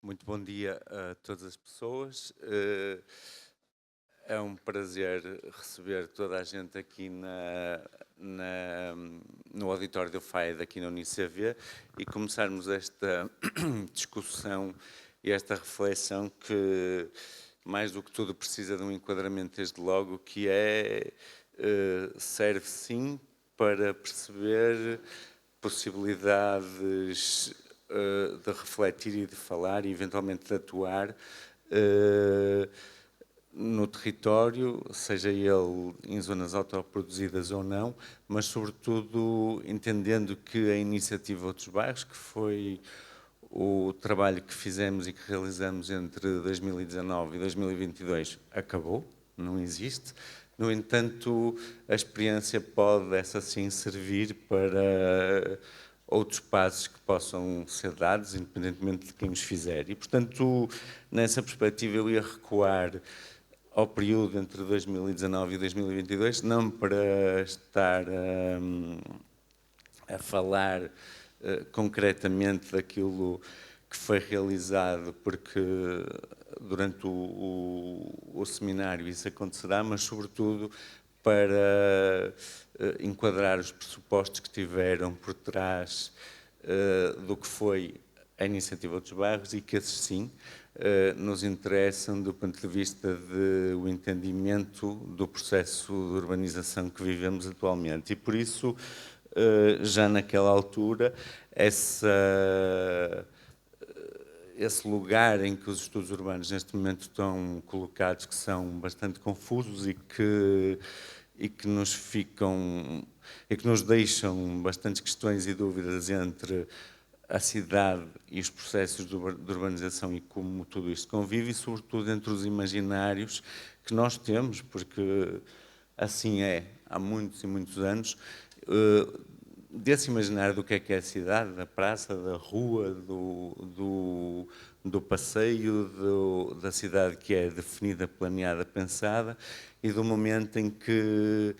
Muito bom dia a todas as pessoas. É um prazer receber toda a gente aqui na- no auditório do FAED, aqui na UniCV, e começarmos esta discussão e esta reflexão que, mais do que tudo, precisa de um enquadramento desde logo, que serve sim para perceber possibilidades de refletir e de falar e eventualmente de atuar no território, seja ele em zonas autoproduzidas ou não, mas sobretudo entendendo que a iniciativa Outros Bairros, que foi o trabalho que fizemos e que realizamos entre 2019 e 2022, acabou, não existe. No entanto, a experiência pode, essa sim, servir para outros passos que possam ser dados, independentemente de quem os fizer. E, portanto, nessa perspectiva, eu ia recuar ao período entre 2019 e 2022, não para estar a falar concretamente daquilo que foi realizado, porque durante o seminário isso acontecerá, mas sobretudo para enquadrar os pressupostos que tiveram por trás do que foi a iniciativa dos bairros e que esses sim nos interessam do ponto de vista do entendimento do processo de urbanização que vivemos atualmente. E por isso, já naquela altura, esse lugar em que os estudos urbanos neste momento estão colocados, que são bastante confusos e que nos deixam bastantes questões e dúvidas entre a cidade e os processos de urbanização e como tudo isto convive, e sobretudo entre os imaginários que nós temos, porque assim é há muitos e muitos anos, desse imaginário do que é a cidade, da praça, da rua, do passeio, da cidade que é definida, planeada, pensada, e do momento em que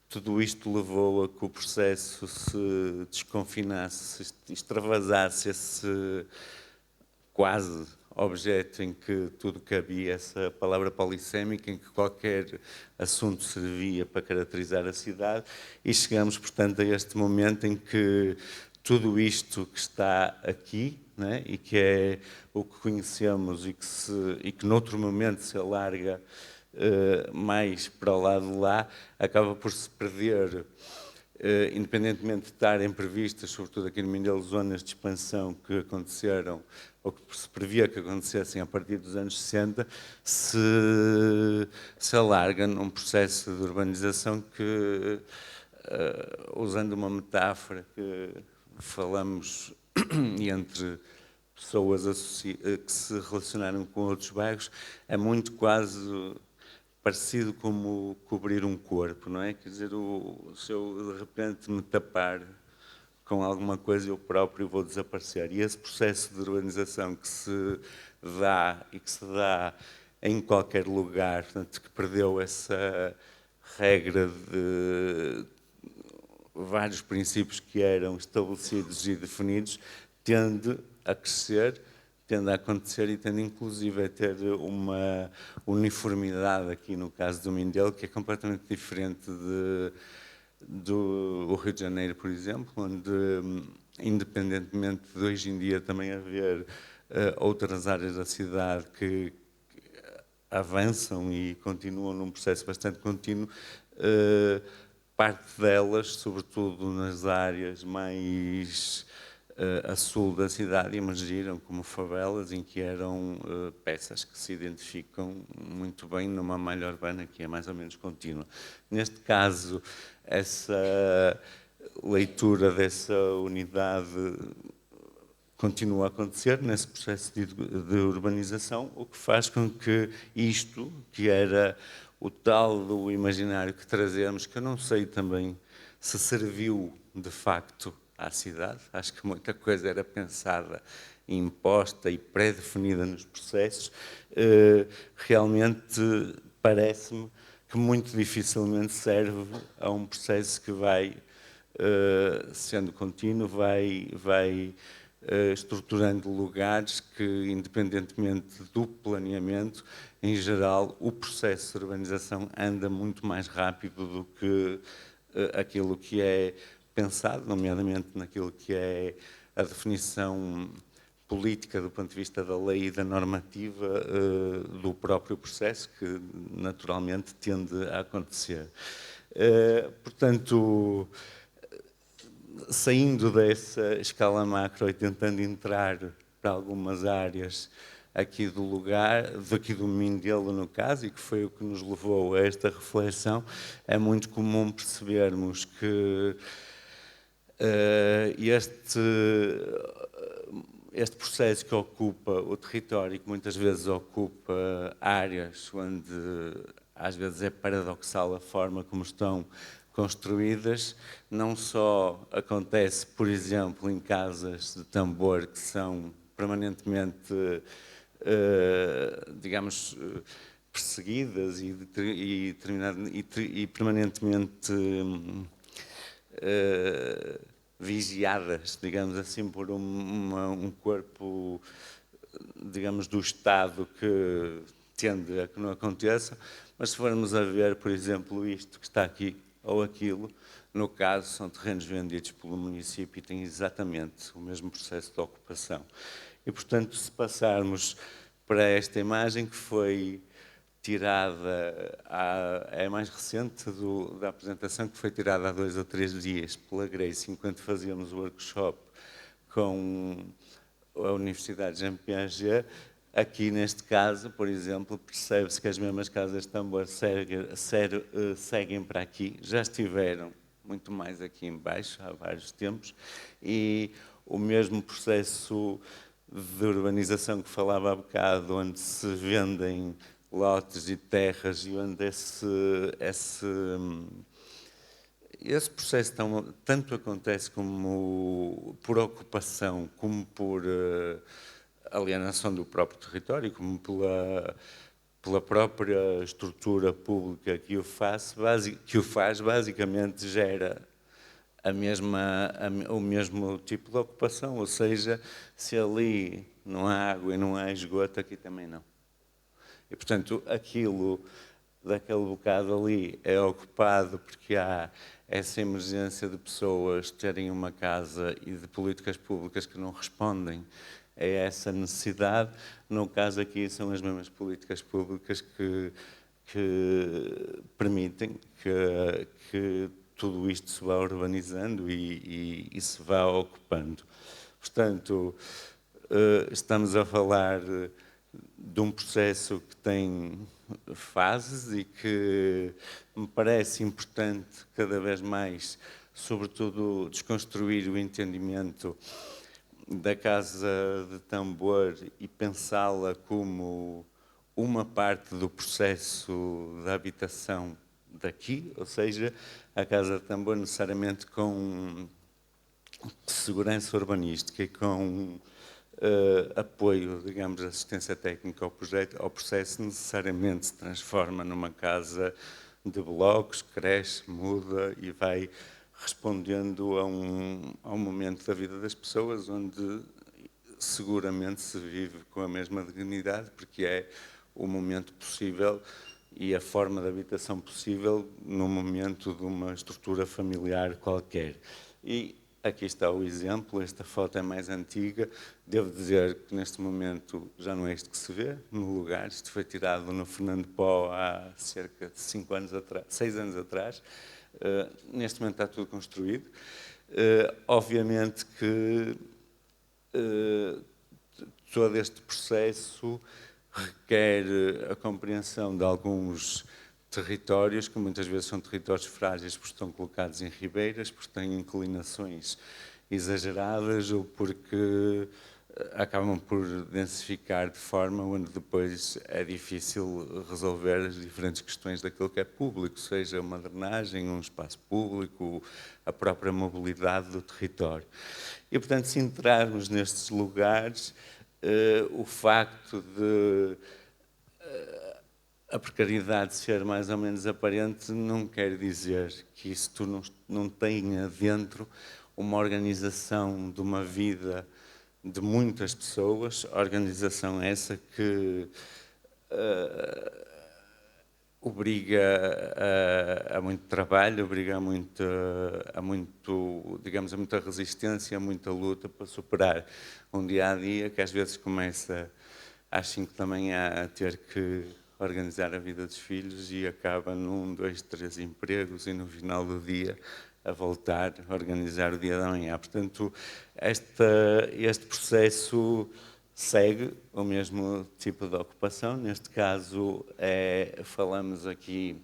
tudo isto levou a que o processo se desconfinasse, se extravasasse esse quase objeto em que tudo cabia, essa palavra polissémica, em que qualquer assunto servia para caracterizar a cidade, e chegamos, portanto, a este momento em que tudo isto que está aqui, né, e que é o que conhecemos e que noutro momento se alarga mais para o lado de lá, acaba por se perder, independentemente de estarem previstas, sobretudo aqui no Mindelo, zonas de expansão que aconteceram, ou que se previa que acontecessem a partir dos anos 60, se alarga num processo de urbanização que, usando uma metáfora que falamos entre pessoas que se relacionaram com outros bairros, é muito quase parecido como cobrir um corpo, não é? Quer dizer, se eu de repente me tapar com alguma coisa, eu próprio vou desaparecer. E esse processo de urbanização que se dá e que se dá em qualquer lugar, portanto, que perdeu essa regra de vários princípios que eram estabelecidos e definidos, tende a crescer, tende a acontecer e tende inclusive a ter uma uniformidade aqui no caso do Mindelo, que é completamente diferente do Rio de Janeiro, por exemplo, onde, independentemente de hoje em dia também haver outras áreas da cidade que avançam e continuam num processo bastante contínuo, parte delas, sobretudo nas áreas mais a sul da cidade, emergiram como favelas, em que eram peças que se identificam muito bem numa malha urbana que é mais ou menos contínua. Neste caso, essa leitura dessa unidade continua a acontecer nesse processo de urbanização, o que faz com que isto, que era o tal do imaginário que trazemos, que eu não sei também se serviu de facto à cidade, acho que muita coisa era pensada, imposta e pré-definida nos processos, realmente parece-me que muito dificilmente serve a um processo que vai, sendo contínuo, vai estruturando lugares que, independentemente do planeamento, em geral, o processo de urbanização anda muito mais rápido do que aquilo que é pensado, nomeadamente naquilo que é a definição política do ponto de vista da lei e da normativa do próprio processo, que naturalmente tende a acontecer. Portanto, saindo dessa escala macro e tentando entrar para algumas áreas aqui do lugar, daqui do Mindelo no caso, e que foi o que nos levou a esta reflexão, é muito comum percebermos que este processo que ocupa o território e que muitas vezes ocupa áreas onde às vezes é paradoxal a forma como estão construídas, não só acontece, por exemplo, em casas de tambor que são permanentemente, digamos, perseguidas e permanentemente vigiadas, digamos assim, por um corpo, digamos, do Estado que tende a que não aconteça, mas se formos a ver, por exemplo, isto que está aqui ou aquilo, no caso, são terrenos vendidos pelo município e têm exatamente o mesmo processo de ocupação. E, portanto, se passarmos para esta imagem que foi tirada, é mais recente da apresentação, que foi tirada há 2 ou 3 dias pela Grace, enquanto fazíamos o workshop com a Universidade de Piaget. Aqui, neste caso, por exemplo, percebe-se que as mesmas casas de tambor seguem para aqui, já estiveram muito mais aqui em baixo há vários tempos, e o mesmo processo de urbanização que falava há bocado, onde se vendem lotes e terras e onde esse processo tanto acontece como por ocupação, como por alienação do próprio território, como pela própria estrutura pública que o faz, basicamente gera o mesmo tipo de ocupação, ou seja, se ali não há água e não há esgoto, aqui também não. E, portanto, aquilo daquele bocado ali é ocupado porque há essa emergência de pessoas terem uma casa e de políticas públicas que não respondem a essa necessidade. No caso aqui, são as mesmas políticas públicas que permitem que tudo isto se vá urbanizando e se vá ocupando. Portanto, estamos a falar de um processo que tem fases e que me parece importante cada vez mais, sobretudo, desconstruir o entendimento da casa de tambor e pensá-la como uma parte do processo da habitação daqui, ou seja, a casa de tambor necessariamente com segurança urbanística e com apoio, digamos, assistência técnica ao processo, necessariamente se transforma numa casa de blocos, cresce, muda e vai respondendo a um momento da vida das pessoas onde seguramente se vive com a mesma dignidade, porque é o momento possível e a forma de habitação possível no momento de uma estrutura familiar qualquer. E aqui está o exemplo, esta foto é mais antiga, devo dizer que neste momento já não é isto que se vê no lugar, isto foi tirado no Fernando Pó há cerca de 6 anos atrás, neste momento está tudo construído. Obviamente que todo este processo requer a compreensão de alguns territórios, que muitas vezes são territórios frágeis porque estão colocados em ribeiras, porque têm inclinações exageradas ou porque acabam por densificar de forma onde depois é difícil resolver as diferentes questões daquilo que é público, seja uma drenagem, um espaço público, a própria mobilidade do território. E, portanto, se entrarmos nestes lugares, o facto de a precariedade ser mais ou menos aparente não quer dizer que isso não tenha dentro uma organização de uma vida de muitas pessoas, organização essa que obriga a muito trabalho, obriga a muito, digamos, a muita resistência, a muita luta para superar um dia-a-dia que às vezes começa às 5 da manhã a ter que organizar a vida dos filhos e acaba num, 2, 3 empregos e no final do dia a voltar a organizar o dia da manhã. Portanto, este processo segue o mesmo tipo de ocupação. Neste caso, falamos aqui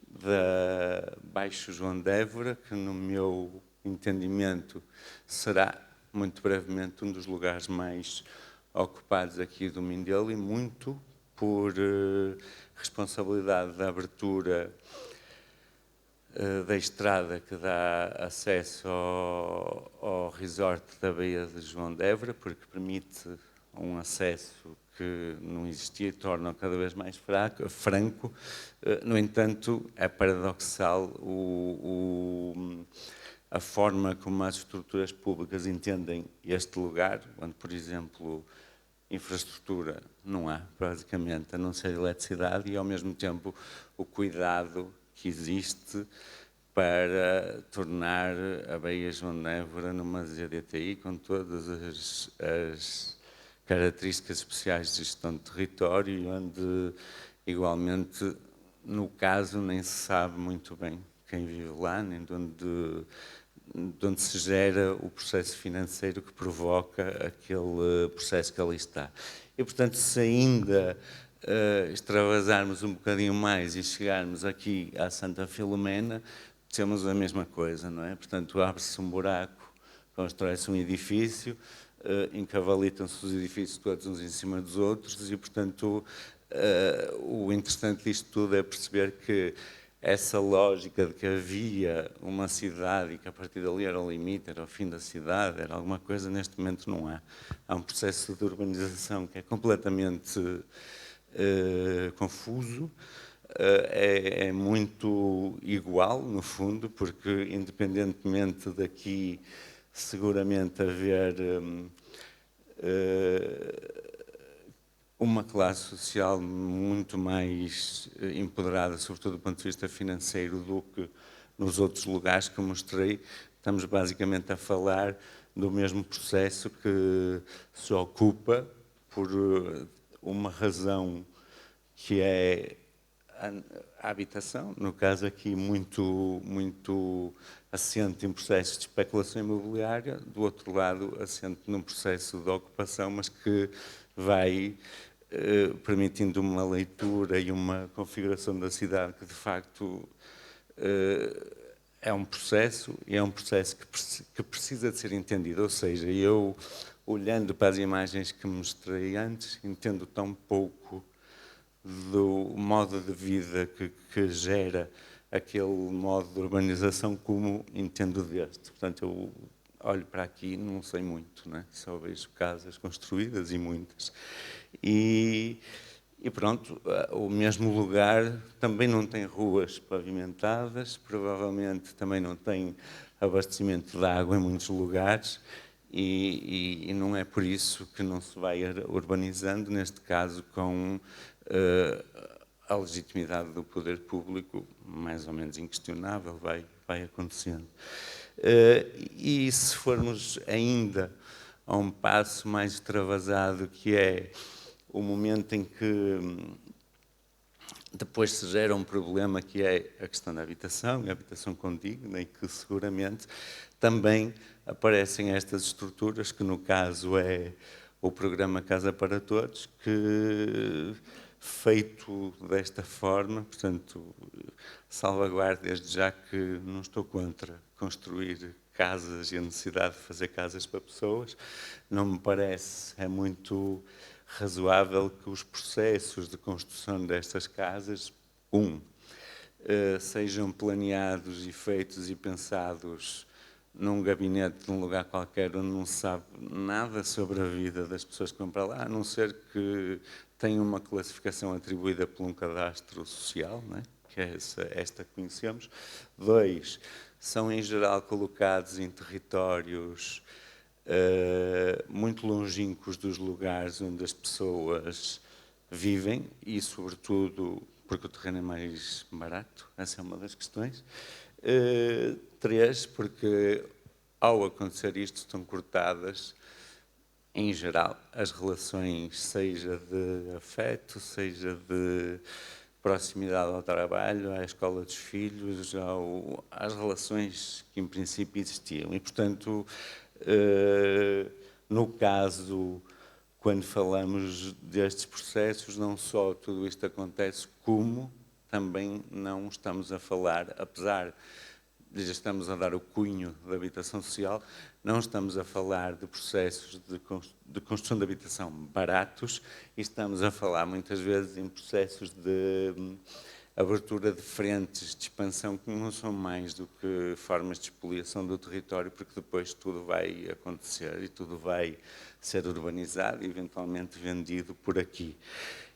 da Baixo João de Évora, que no meu entendimento será, muito brevemente, um dos lugares mais ocupados aqui do Mindelo e muito por responsabilidade da abertura da estrada que dá acesso ao resort da Baía de João de Évora, porque permite um acesso que não existia e torna-o cada vez mais franco. No entanto, é paradoxal a forma como as estruturas públicas entendem este lugar, onde, por exemplo, infraestrutura não há, basicamente, a não ser eletricidade, e ao mesmo tempo o cuidado que existe para tornar a Baía João de Évora numa ZDTI com todas as características especiais de gestão de território, onde, igualmente, no caso, nem se sabe muito bem quem vive lá, nem de onde se gera o processo financeiro que provoca aquele processo que ali está. E, portanto, se ainda extravasarmos um bocadinho mais e chegarmos aqui à Santa Filomena, temos a mesma coisa, não é? Portanto, abre-se um buraco, constrói-se um edifício, encavalitam-se os edifícios todos uns em cima dos outros e, portanto, o interessante disto tudo é perceber que essa lógica de que havia uma cidade e que a partir dali era o limite, era o fim da cidade, era alguma coisa, neste momento não há. Há um processo de urbanização que é completamente confuso, é muito igual, no fundo, porque independentemente daqui seguramente haver uma classe social muito mais empoderada, sobretudo do ponto de vista financeiro, do que nos outros lugares que eu mostrei, estamos basicamente a falar do mesmo processo que se ocupa por uma razão que é a habitação, no caso aqui muito assente em processos de especulação imobiliária, do outro lado assente num processo de ocupação, mas que vai permitindo uma leitura e uma configuração da cidade que de facto é um processo e é um processo que precisa de ser entendido, ou seja, eu olhando para as imagens que mostrei antes, entendo tão pouco do modo de vida que gera aquele modo de urbanização como entendo deste. Portanto, eu olho para aqui e não sei muito, não é? Só vejo casas construídas e muitas. E pronto, o mesmo lugar também não tem ruas pavimentadas, provavelmente também não tem abastecimento de água em muitos lugares, e não é por isso que não se vai urbanizando, neste caso com a legitimidade do poder público, mais ou menos inquestionável, vai acontecendo. E se formos ainda a um passo mais extravasado, que é o momento em que depois se gera um problema que é a questão da habitação, a habitação condigna, e que seguramente também aparecem estas estruturas, que no caso é o programa Casa para Todos, que feito desta forma, portanto, salvaguardo desde já que não estou contra construir casas e a necessidade de fazer casas para pessoas, não me parece, é muito razoável que os processos de construção destas casas, sejam planeados e feitos e pensados num gabinete de um lugar qualquer onde não se sabe nada sobre a vida das pessoas que vão para lá, a não ser que tenham uma classificação atribuída por um cadastro social, não é? Que é esta que conhecemos. 2, são em geral colocados em territórios muito longínquos dos lugares onde as pessoas vivem e, sobretudo, porque o terreno é mais barato, essa é uma das questões. 3, porque ao acontecer isto estão cortadas, em geral, as relações, seja de afeto, seja de proximidade ao trabalho, à escola dos filhos, às relações que em princípio existiam. E, portanto, no caso, quando falamos destes processos, não só tudo isto acontece, como também não estamos a falar, apesar de já estamos a dar o cunho da habitação social, não estamos a falar de processos de construção de habitação baratos e estamos a falar muitas vezes em processos de abertura de frentes de expansão que não são mais do que formas de expoliação do território, porque depois tudo vai acontecer e tudo vai ser urbanizado e eventualmente vendido por aqui.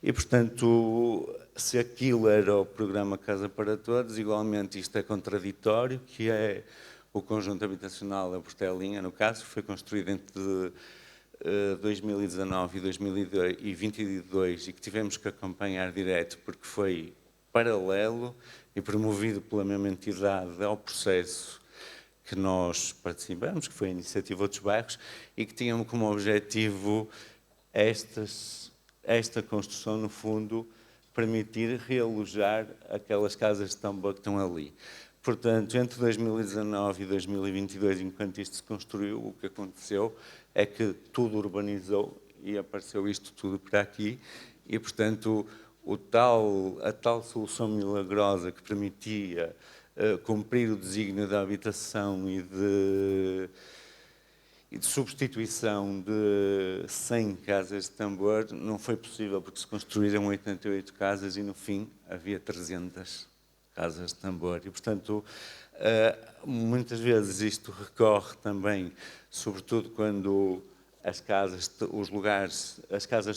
E, portanto, se aquilo era o programa Casa para Todos, igualmente isto é contraditório, que é o conjunto habitacional da Portelinha, no caso, que foi construído entre 2019 e 2022 e que tivemos que acompanhar direto porque foi paralelo e promovido pela mesma entidade ao processo que nós participamos, que foi a Iniciativa Outros Bairros, e que tinham como objetivo esta construção, no fundo, permitir realojar aquelas casas de tambor que estão ali. Portanto, entre 2019 e 2022, enquanto isto se construiu, o que aconteceu é que tudo urbanizou e apareceu isto tudo para aqui e, portanto, a tal solução milagrosa que permitia cumprir o desígnio da habitação e de substituição de 100 casas de tambor não foi possível porque se construíram 88 casas e no fim havia 300 casas de tambor e, portanto, muitas vezes isto recorre também, sobretudo quando as casas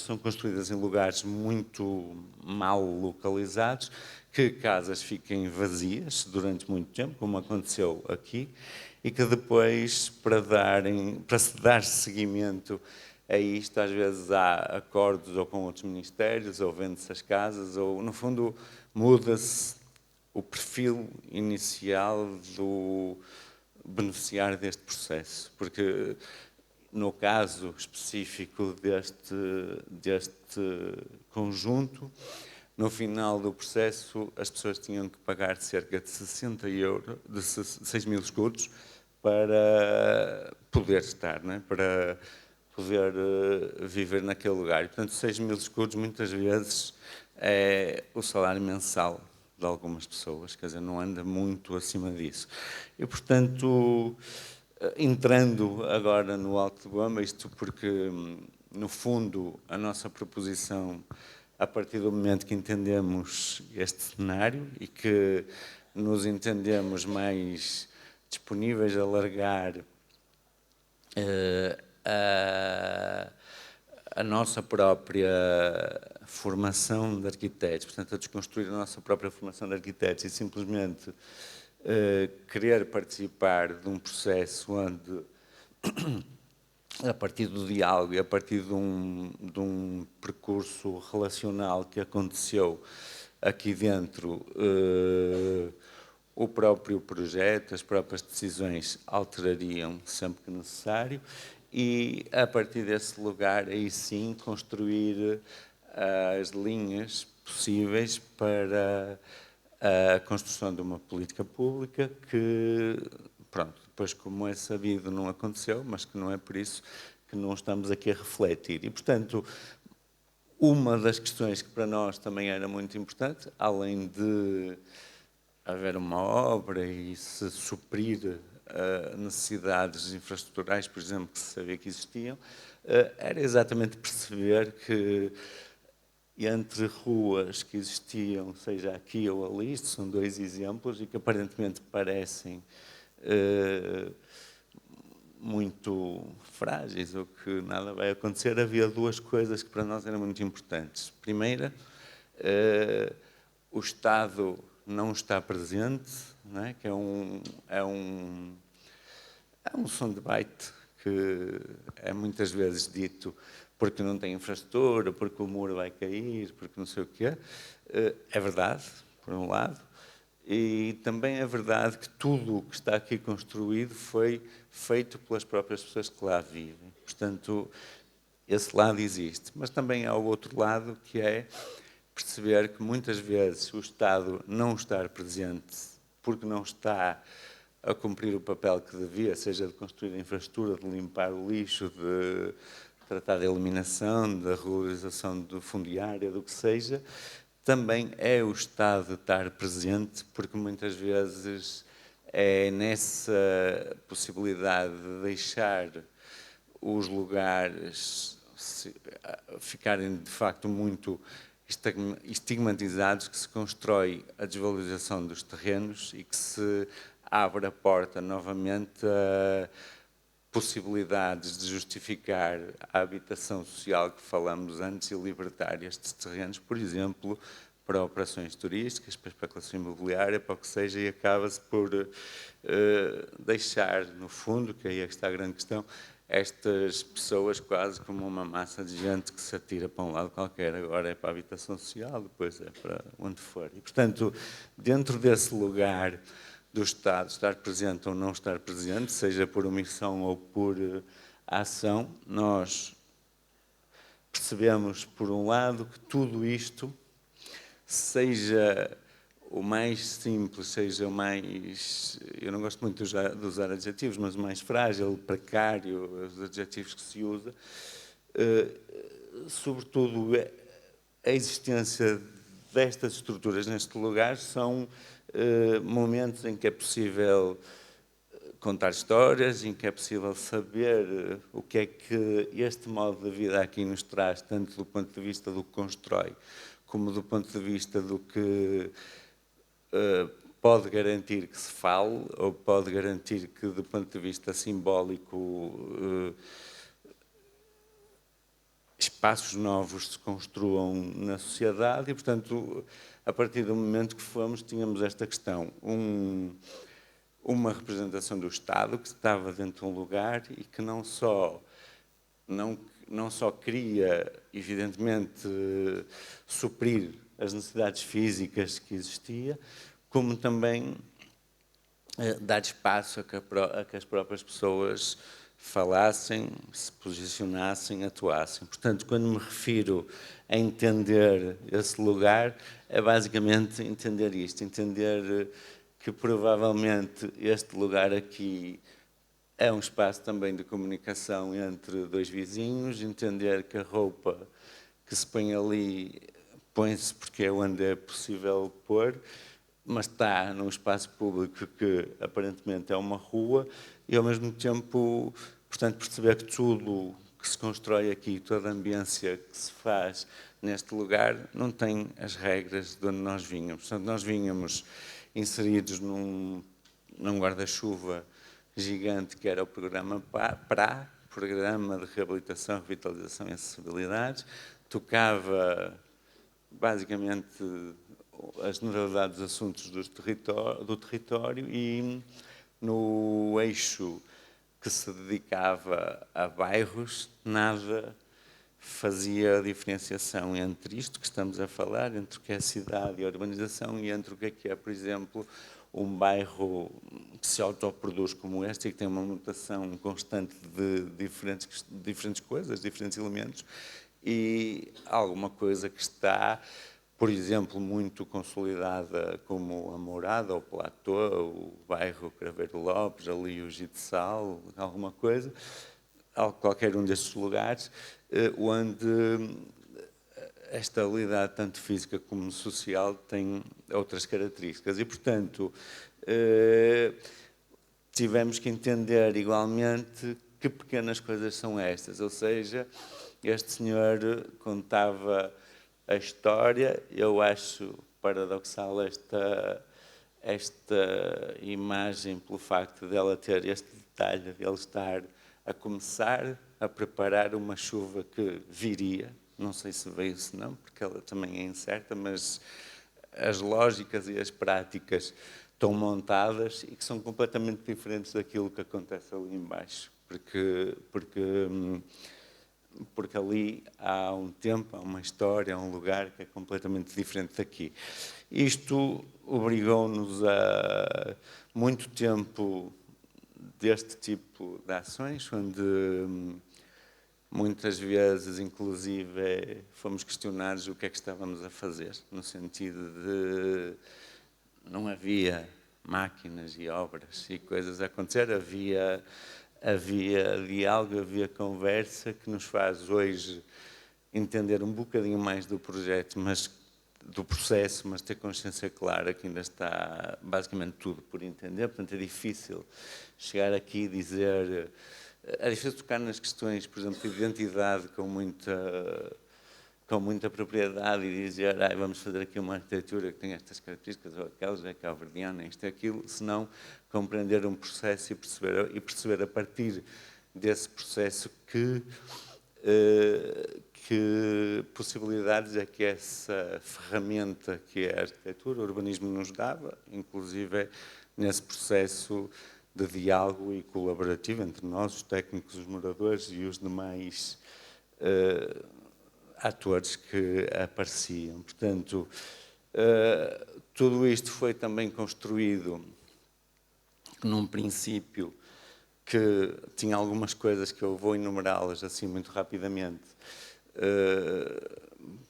são construídas em lugares muito mal localizados, que casas fiquem vazias durante muito tempo, como aconteceu aqui, e que depois, para se dar seguimento a isto, às vezes há acordos ou com outros ministérios, ou vende-se as casas, ou, no fundo, muda-se o perfil inicial do beneficiário deste processo. Porque, no caso específico deste conjunto, no final do processo, as pessoas tinham que pagar cerca de 60 euros, de 6 mil escudos, para poder estar, não é? Para poder viver naquele lugar. E, portanto, 6 mil escudos, muitas vezes, é o salário mensal de algumas pessoas, quer dizer, não anda muito acima disso. E, portanto, entrando agora no Alto de Bomba, isto porque, no fundo, a nossa proposição, a partir do momento que entendemos este cenário e que nos entendemos mais disponíveis a largar a nossa própria formação de arquitetos, portanto, a desconstruir a nossa própria formação de arquitetos e simplesmente querer participar de um processo onde, a partir do diálogo e a partir de um percurso relacional que aconteceu aqui dentro, o próprio projeto, as próprias decisões alterariam sempre que necessário e, a partir desse lugar, aí sim, construir as linhas possíveis para a construção de uma política pública que, pronto, depois, como é sabido, não aconteceu, mas que não é por isso que não estamos aqui a refletir. E, portanto, uma das questões que para nós também era muito importante, além de haver uma obra e se suprir necessidades infraestruturais, por exemplo, que se sabia que existiam, era exatamente perceber que entre ruas que existiam, seja aqui ou ali, isto são dois exemplos, e que aparentemente parecem muito frágeis ou que nada vai acontecer, havia duas coisas que para nós eram muito importantes. Primeira, o Estado não está presente, não é? Que é um som de baita que é muitas vezes dito porque não tem infraestrutura, porque o muro vai cair, porque não sei o quê. É verdade, por um lado, e também é verdade que tudo o que está aqui construído foi feito pelas próprias pessoas que lá vivem. Portanto, esse lado existe. Mas também há o outro lado, que é perceber que muitas vezes o Estado não estar presente porque não está a cumprir o papel que devia, seja de construir a infraestrutura, de limpar o lixo, de tratar da eliminação, da regularização do fundiário, do que seja, também é o Estado estar presente, porque muitas vezes é nessa possibilidade de deixar os lugares ficarem de facto muito estigmatizados que se constrói a desvalorização dos terrenos e que se abre a porta novamente a possibilidades de justificar a habitação social que falamos antes e libertar estes terrenos, por exemplo, para operações turísticas, para a especulação imobiliária, para o que seja, e acaba-se por deixar, no fundo, que aí é que está a grande questão, estas pessoas quase como uma massa de gente que se atira para um lado qualquer, agora é para a habitação social, depois é para onde for. E, portanto, dentro desse lugar do Estado estar presente ou não estar presente, seja por omissão ou por ação, nós percebemos, por um lado, que tudo isto, seja o mais simples, seja o mais, eu não gosto muito de usar adjetivos, mas o mais frágil, precário, os adjetivos que se usa, sobretudo a existência destas estruturas neste lugar são momentos em que é possível contar histórias, em que é possível saber o que é que este modo de vida aqui nos traz, tanto do ponto de vista do que constrói, como do ponto de vista do que pode garantir que se fale, ou pode garantir que, do ponto de vista simbólico, espaços novos se construam na sociedade e, portanto, a partir do momento que fomos, tínhamos esta questão. Uma representação do Estado que estava dentro de um lugar e que não só queria, evidentemente, suprir as necessidades físicas que existia, como também dar espaço a que as próprias pessoas falassem, se posicionassem, atuassem. Portanto, quando me refiro a entender esse lugar, é basicamente entender isto, entender que provavelmente este lugar aqui é um espaço também de comunicação entre dois vizinhos, entender que a roupa que se põe ali põe-se porque é onde é possível pôr, mas está num espaço público que aparentemente é uma rua e ao mesmo tempo, portanto, perceber que tudo que se constrói aqui, toda a ambiência que se faz neste lugar não tem as regras de onde nós vínhamos. Portanto, nós vínhamos inseridos num guarda-chuva gigante que era o programa PRA, Programa de Reabilitação, Revitalização e Acessibilidade, tocava basicamente a generalidade dos assuntos do território e no eixo que se dedicava a bairros, nada fazia a diferenciação entre isto que estamos a falar, entre o que é cidade e a urbanização e entre o que é, por exemplo, um bairro que se autoproduz como este e que tem uma mutação constante de diferentes coisas, diferentes elementos, e alguma coisa que está, por exemplo, muito consolidada como a Morada, o Platô, o bairro Craveiro Lopes, ali o Gide Sal, alguma coisa, qualquer um destes lugares, onde a estabilidade, tanto física como social, tem outras características. E, portanto, tivemos que entender igualmente que pequenas coisas são estas. Ou seja, este senhor contava a história, eu acho paradoxal esta imagem pelo facto dela ter este detalhe, de ele estar a começar a preparar uma chuva que viria, não sei se veio se não, porque ela também é incerta, mas as lógicas e as práticas estão montadas e que são completamente diferentes daquilo que acontece ali embaixo, porque ali há um tempo, há uma história, há um lugar que é completamente diferente daqui. Isto obrigou-nos a muito tempo deste tipo de ações, onde muitas vezes, inclusive, fomos questionados o que é que estávamos a fazer, no sentido de não havia máquinas e obras e coisas a acontecer, havia diálogo, havia conversa que nos faz hoje entender um bocadinho mais do projeto, mas do processo, mas ter consciência clara que ainda está basicamente tudo por entender, portanto é difícil chegar aqui e dizer, é difícil tocar nas questões, por exemplo, de identidade com muita propriedade e dizer, vamos fazer aqui uma arquitetura que tem estas características ou aquelas, é calverdiana, isto é aquilo, senão compreender um processo e perceber a partir desse processo que possibilidades é que essa ferramenta que é a arquitetura, o urbanismo nos dava, inclusive nesse processo de diálogo e colaborativo entre nós, os técnicos, os moradores e os demais atores que apareciam. Portanto, tudo isto foi também construído num princípio que tinha algumas coisas que eu vou enumerá-las assim muito rapidamente.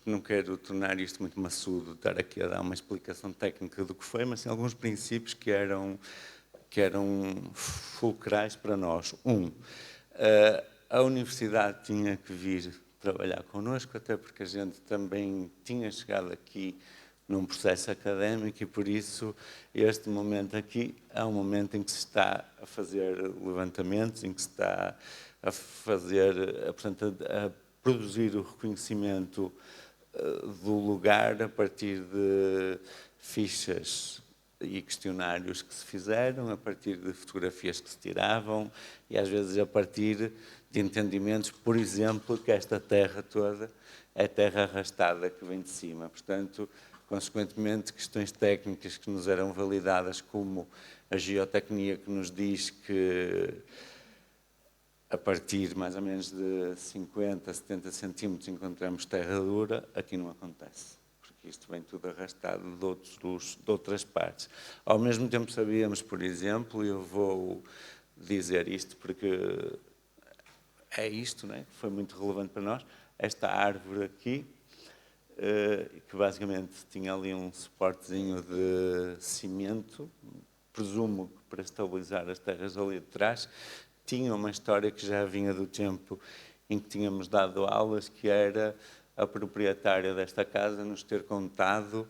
Não quero tornar isto muito maçudo, estar aqui a dar uma explicação técnica do que foi, mas tem alguns princípios que eram fulcrais para nós. A universidade tinha que vir trabalhar connosco, até porque a gente também tinha chegado aqui num processo académico e, por isso, este momento aqui é um momento em que se está a fazer levantamentos, em que se está a fazer, portanto, a produzir o reconhecimento do lugar a partir de fichas e questionários que se fizeram, a partir de fotografias que se tiravam e, às vezes, a partir de entendimentos, por exemplo, que esta terra toda é terra arrastada que vem de cima. Portanto, consequentemente, questões técnicas que nos eram validadas, como a geotecnia, que nos diz que a partir mais ou menos de 50, 70 centímetros encontramos terra dura, aqui não acontece, porque isto vem tudo arrastado de outras partes. Ao mesmo tempo sabíamos, por exemplo, e eu vou dizer isto porque é isto, não é? Que foi muito relevante para nós, esta árvore aqui, que basicamente tinha ali um suportezinho de cimento, presumo que para estabilizar as terras ali de trás, tinha uma história que já vinha do tempo em que tínhamos dado aulas, que era a proprietária desta casa nos ter contado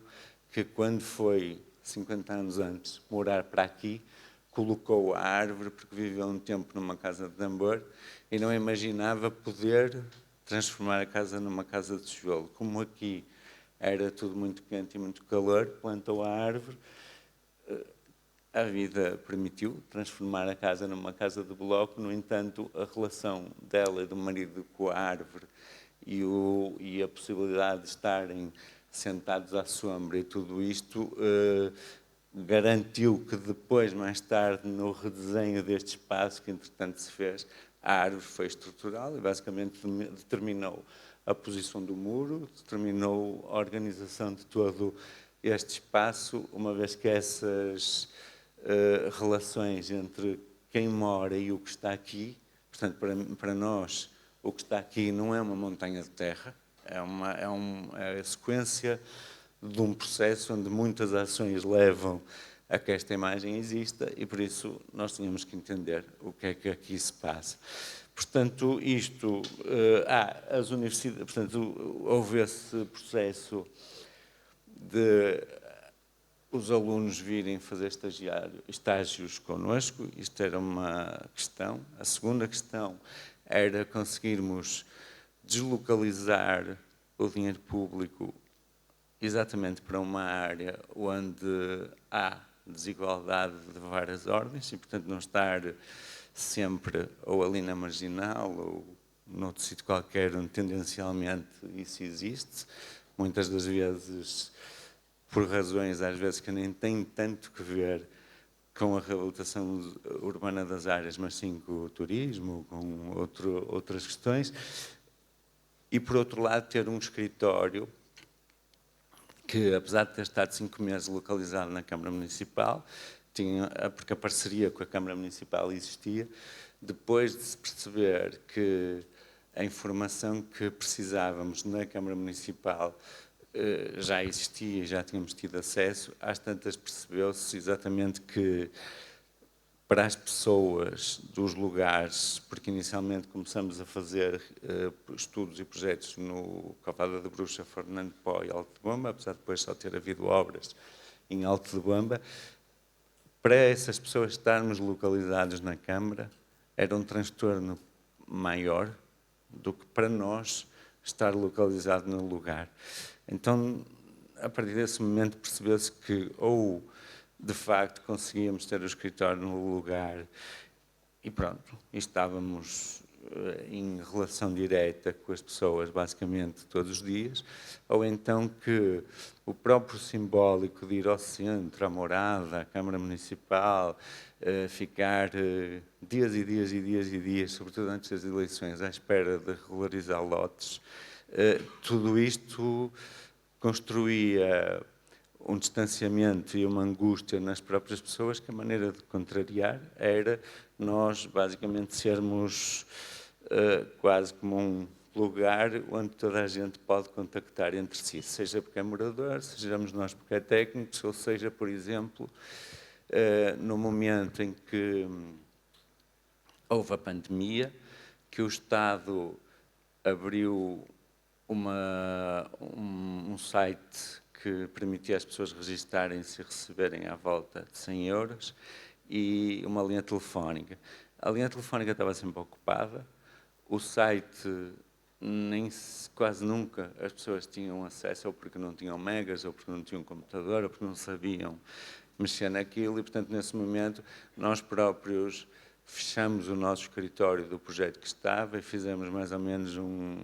que quando foi, 50 anos antes, morar para aqui, colocou a árvore, porque viveu um tempo numa casa de tambor, e não imaginava poder transformar a casa numa casa de tijolo. Como aqui era tudo muito quente e muito calor, plantou a árvore, a vida permitiu transformar a casa numa casa de bloco, no entanto, a relação dela e do marido com a árvore e a possibilidade de estarem sentados à sombra e tudo isto garantiu que depois, mais tarde, no redesenho deste espaço, que entretanto se fez, a árvore foi estrutural e basicamente determinou a posição do muro, determinou a organização de todo este espaço, uma vez que essas relações entre quem mora e o que está aqui, portanto, para nós, o que está aqui não é uma montanha de terra, é a sequência de um processo onde muitas ações levam a que esta imagem exista e, por isso, nós tínhamos que entender o que é que aqui se passa. Portanto, as universidades, portanto, houve esse processo de os alunos virem fazer estágios connosco, isto era uma questão. A segunda questão era conseguirmos deslocalizar o dinheiro público exatamente para uma área onde há desigualdade de várias ordens e, portanto, não estar sempre ou ali na marginal ou noutro sítio qualquer onde tendencialmente isso existe. Muitas das vezes por razões às vezes que nem têm tanto que ver com a reabilitação urbana das áreas, mas sim com o turismo, com outras questões. E, por outro lado, ter um escritório que, apesar de ter estado 5 meses localizado na Câmara Municipal, porque a parceria com a Câmara Municipal existia, depois de se perceber que a informação que precisávamos na Câmara Municipal já existia e já tínhamos tido acesso, às tantas percebeu-se exatamente que para as pessoas dos lugares, porque inicialmente começamos a fazer estudos e projetos no Covada da Bruxa, Fernando Pó e Alto de Bomba, apesar de depois só ter havido obras em Alto de Bomba, para essas pessoas estarmos localizados na Câmara era um transtorno maior do que para nós estar localizado no lugar. Então, a partir desse momento percebeu-se que ou de facto conseguíamos ter o escritório no lugar e pronto, e estávamos em relação direta com as pessoas basicamente todos os dias, ou então que o próprio simbólico de ir ao centro, à morada, à Câmara Municipal, ficar dias e dias e dias e dias, sobretudo antes das eleições, à espera de regularizar lotes, tudo isto construía um distanciamento e uma angústia nas próprias pessoas que a maneira de contrariar era nós basicamente sermos quase como um lugar onde toda a gente pode contactar entre si, seja porque é morador, sejamos nós porque é técnicos, ou seja, por exemplo, no momento em que houve a pandemia, que o Estado abriu um site que permitia às pessoas registarem-se e receberem à volta de 100 euros e uma linha telefónica. A linha telefónica estava sempre ocupada, o site quase nunca as pessoas tinham acesso, ou porque não tinham megas, ou porque não tinham computador, ou porque não sabiam mexer naquilo e, portanto, nesse momento, nós próprios fechamos o nosso escritório do projeto que estava e fizemos mais ou menos um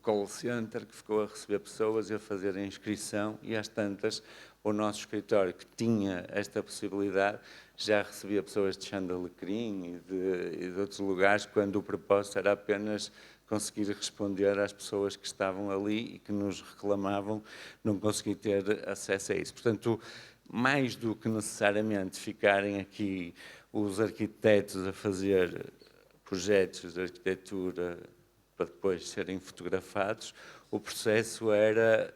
call center que ficou a receber pessoas e a fazer a inscrição e às tantas o nosso escritório que tinha esta possibilidade já recebia pessoas de Xandalecrim e de outros lugares quando o propósito era apenas conseguir responder às pessoas que estavam ali e que nos reclamavam não conseguir ter acesso a isso. Portanto, mais do que necessariamente ficarem aqui os arquitetos a fazer projetos de arquitetura para depois serem fotografados, o processo era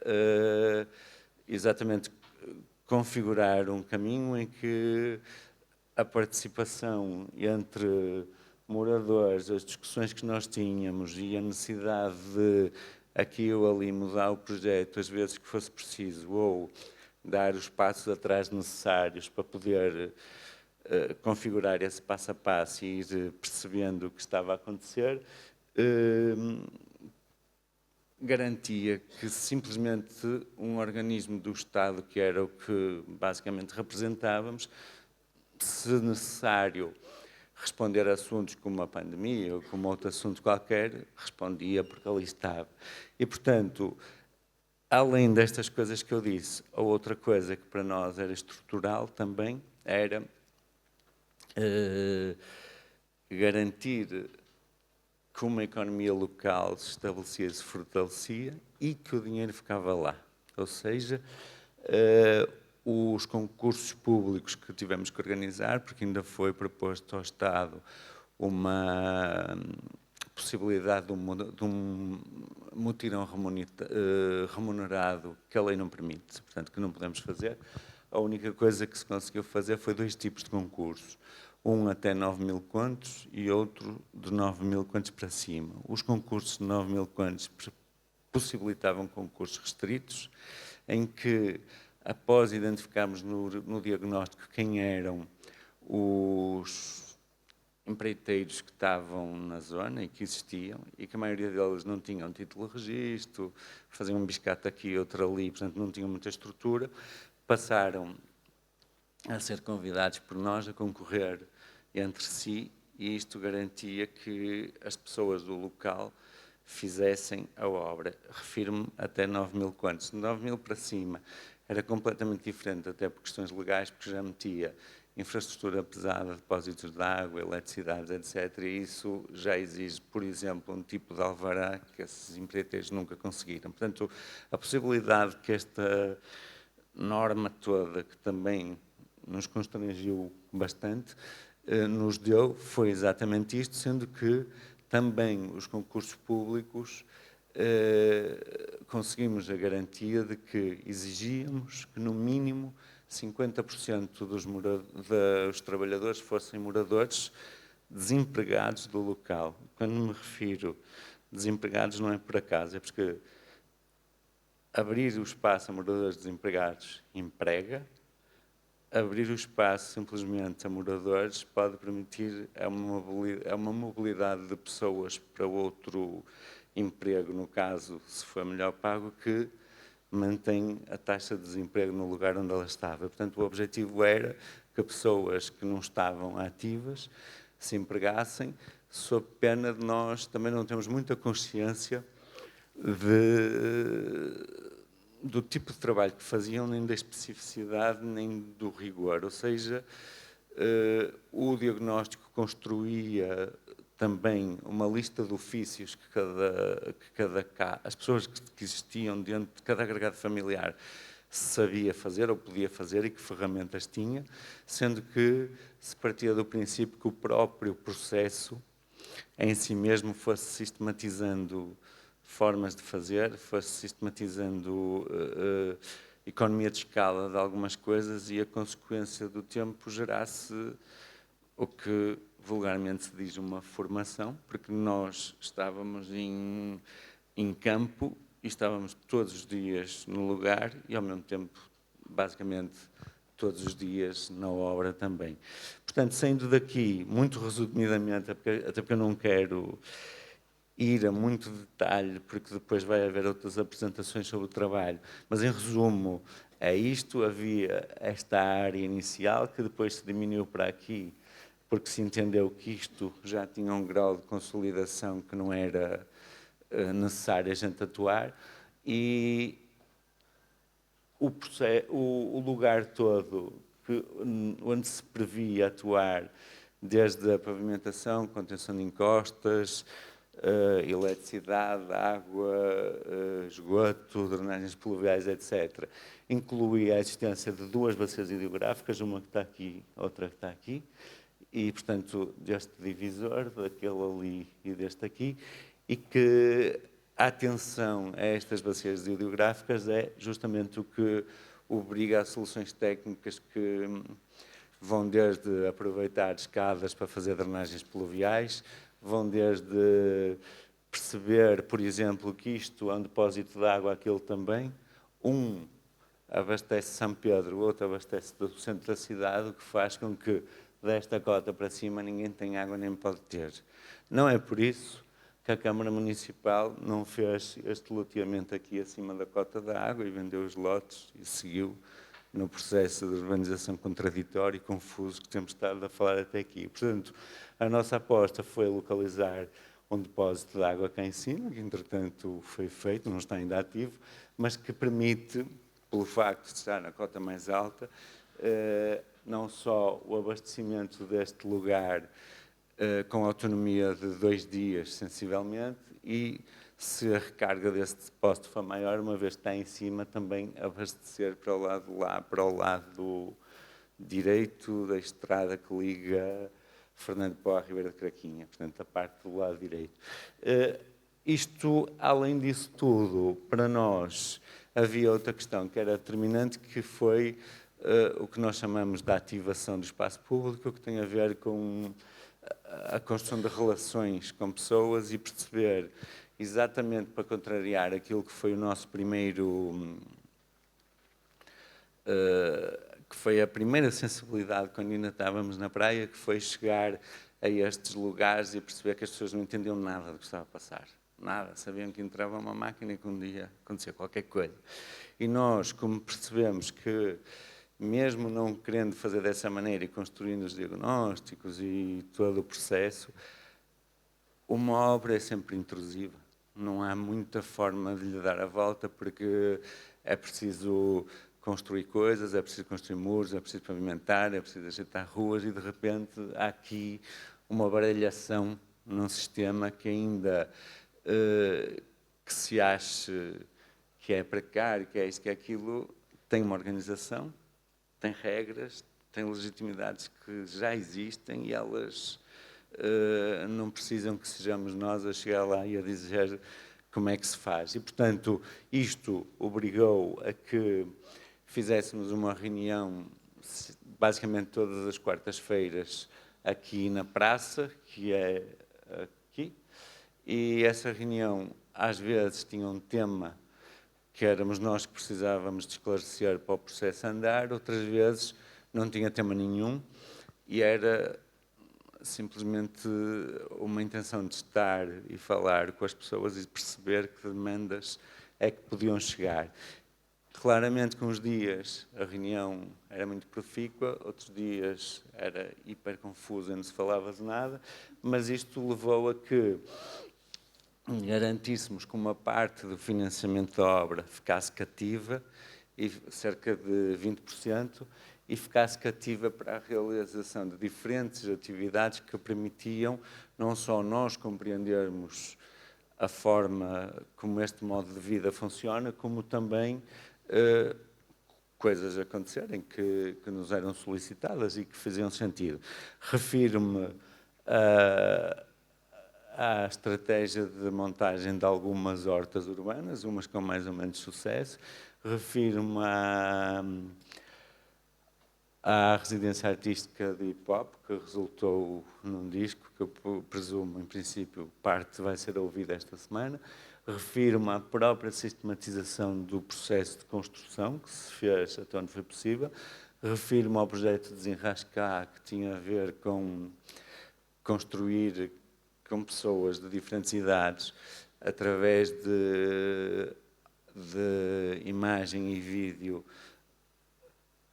exatamente configurar um caminho em que a participação entre moradores, as discussões que nós tínhamos e a necessidade de aqui ou ali mudar o projeto, às vezes que fosse preciso, ou dar os passos atrás necessários para poder configurar esse passo a passo e ir percebendo o que estava a acontecer, garantia que simplesmente um organismo do Estado, que era o que basicamente representávamos, se necessário responder a assuntos como a pandemia ou como outro assunto qualquer, respondia porque ali estava. E, portanto, além destas coisas que eu disse, a outra coisa que para nós era estrutural também era garantir que uma economia local se estabelecia e se fortalecia e que o dinheiro ficava lá. Ou seja, os concursos públicos que tivemos que organizar, porque ainda foi proposto ao Estado uma possibilidade de um mutirão remunerado que a lei não permite, portanto, que não podemos fazer. A única coisa que se conseguiu fazer foi 2 tipos de concursos. Um até 9.000 contos e outro de 9.000 contos para cima. Os concursos de 9.000 contos possibilitavam concursos restritos, em que, após identificarmos no diagnóstico quem eram os empreiteiros que estavam na zona e que existiam, e que a maioria deles não tinham título de registro, faziam um biscate aqui, outro ali, portanto não tinham muita estrutura, passaram a ser convidados por nós a concorrer entre si, e isto garantia que as pessoas do local fizessem a obra. Refiro-me até 9.000 quantos. De 9.000 para cima era completamente diferente, até por questões legais, porque já metia infraestrutura pesada, depósitos de água, eletricidade, etc. E isso já exige, por exemplo, um tipo de alvará que esses empreiteiros nunca conseguiram. Portanto, a possibilidade que esta norma toda, que também nos constrangiu bastante, nos deu foi exatamente isto, sendo que também os concursos públicos conseguimos a garantia de que exigíamos que, no mínimo, 50% dos trabalhadores fossem moradores desempregados do local. Quando me refiro desempregados, não é por acaso, é porque abrir o espaço a moradores desempregados emprega, abrir o espaço simplesmente a moradores pode permitir uma mobilidade de pessoas para outro emprego, no caso, se for melhor pago, que mantém a taxa de desemprego no lugar onde ela estava. Portanto, o objetivo era que pessoas que não estavam ativas se empregassem, sob pena de nós também não temos muita consciência do tipo de trabalho que faziam, nem da especificidade, nem do rigor. Ou seja, o diagnóstico construía também uma lista de ofícios que as pessoas que existiam dentro de cada agregado familiar sabia fazer ou podia fazer e que ferramentas tinha, sendo que se partia do princípio que o próprio processo em si mesmo fosse sistematizando formas de fazer, fosse sistematizando economia de escala de algumas coisas e a consequência do tempo gerasse o que vulgarmente se diz uma formação, porque nós estávamos em campo e estávamos todos os dias no lugar e ao mesmo tempo, basicamente, todos os dias na obra também. Portanto, saindo daqui, muito resumidamente, até porque eu não quero ir a muito detalhe, porque depois vai haver outras apresentações sobre o trabalho, mas em resumo, é isto, havia esta área inicial que depois se diminuiu para aqui, porque se entendeu que isto já tinha um grau de consolidação que não era necessário a gente atuar, e o lugar todo onde se previa atuar, desde a pavimentação, contenção de encostas, eletricidade, água, esgoto, drenagens pluviais, etc., incluía a existência de 2 bacias hidrográficas, uma que está aqui, outra que está aqui, e, portanto, deste divisor, daquele ali e deste aqui, e que a atenção a estas bacias hidrográficas é justamente o que obriga a soluções técnicas que vão desde aproveitar escadas para fazer drenagens pluviais, vão desde perceber, por exemplo, que isto é um depósito de água, aquele também, um abastece São Pedro, o outro abastece do centro da cidade, o que faz com que desta cota para cima ninguém tem água nem pode ter. Não é por isso que a Câmara Municipal não fez este loteamento aqui acima da cota da água e vendeu os lotes e seguiu no processo de urbanização contraditório e confuso que temos estado a falar até aqui. Portanto, a nossa aposta foi localizar um depósito de água cá em cima, que entretanto foi feito, não está ainda ativo, mas que permite, pelo facto de estar na cota mais alta, não só o abastecimento deste lugar com autonomia de 2 dias, sensivelmente, e se a recarga desse depósito for maior, uma vez que está em cima, também abastecer para o lado de lá, para o lado direito da estrada que liga Fernando Pó à Ribeira de Craquinha, portanto, a parte do lado direito. Isto, além disso tudo, para nós, havia outra questão que era determinante, que foi o que nós chamamos de ativação do espaço público, que tem a ver com a construção de relações com pessoas e perceber, exatamente para contrariar aquilo que foi o nosso primeiro, que foi a primeira sensibilidade quando ainda estávamos na praia, que foi chegar a estes lugares e perceber que as pessoas não entendiam nada do que estava a passar. Nada, sabiam que entrava uma máquina e que um dia acontecia qualquer coisa. E nós, como percebemos que, mesmo não querendo fazer dessa maneira e construindo os diagnósticos e todo o processo, uma obra é sempre intrusiva, Não há muita forma de lhe dar a volta, porque é preciso construir coisas, é preciso construir muros, é preciso pavimentar, é preciso ajeitar ruas e, de repente, há aqui uma baralhação num sistema que ainda que se ache que é precário, que é isso, que é aquilo, tem uma organização, tem regras, tem legitimidades que já existem e elas não precisam que sejamos nós a chegar lá e a dizer como é que se faz. E, portanto, isto obrigou a que fizéssemos uma reunião, basicamente todas as quartas-feiras, aqui na praça, que é aqui, e essa reunião, às vezes, tinha um tema que éramos nós que precisávamos de esclarecer para o processo andar, outras vezes não tinha tema nenhum, e era simplesmente uma intenção de estar e falar com as pessoas e perceber que demandas é que podiam chegar. Claramente, com os dias, a reunião era muito profícua, outros dias era hiper confusa, não se falava de nada, mas isto levou a que garantíssemos que uma parte do financiamento da obra ficasse cativa, e cerca de 20%, e ficasse cativa para a realização de diferentes atividades que permitiam não só nós compreendermos a forma como este modo de vida funciona, como também coisas acontecerem que nos eram solicitadas e que faziam sentido. Refiro-me à estratégia de montagem de algumas hortas urbanas, umas com mais ou menos sucesso. Refiro-me à residência artística de hip-hop, que resultou num disco, que eu presumo, em princípio, parte vai ser ouvida esta semana. Refiro-me à própria sistematização do processo de construção, que se fez até onde foi possível. Refiro-me ao projeto de Desenrascar, que tinha a ver com construir com pessoas de diferentes idades, através de imagem e vídeo,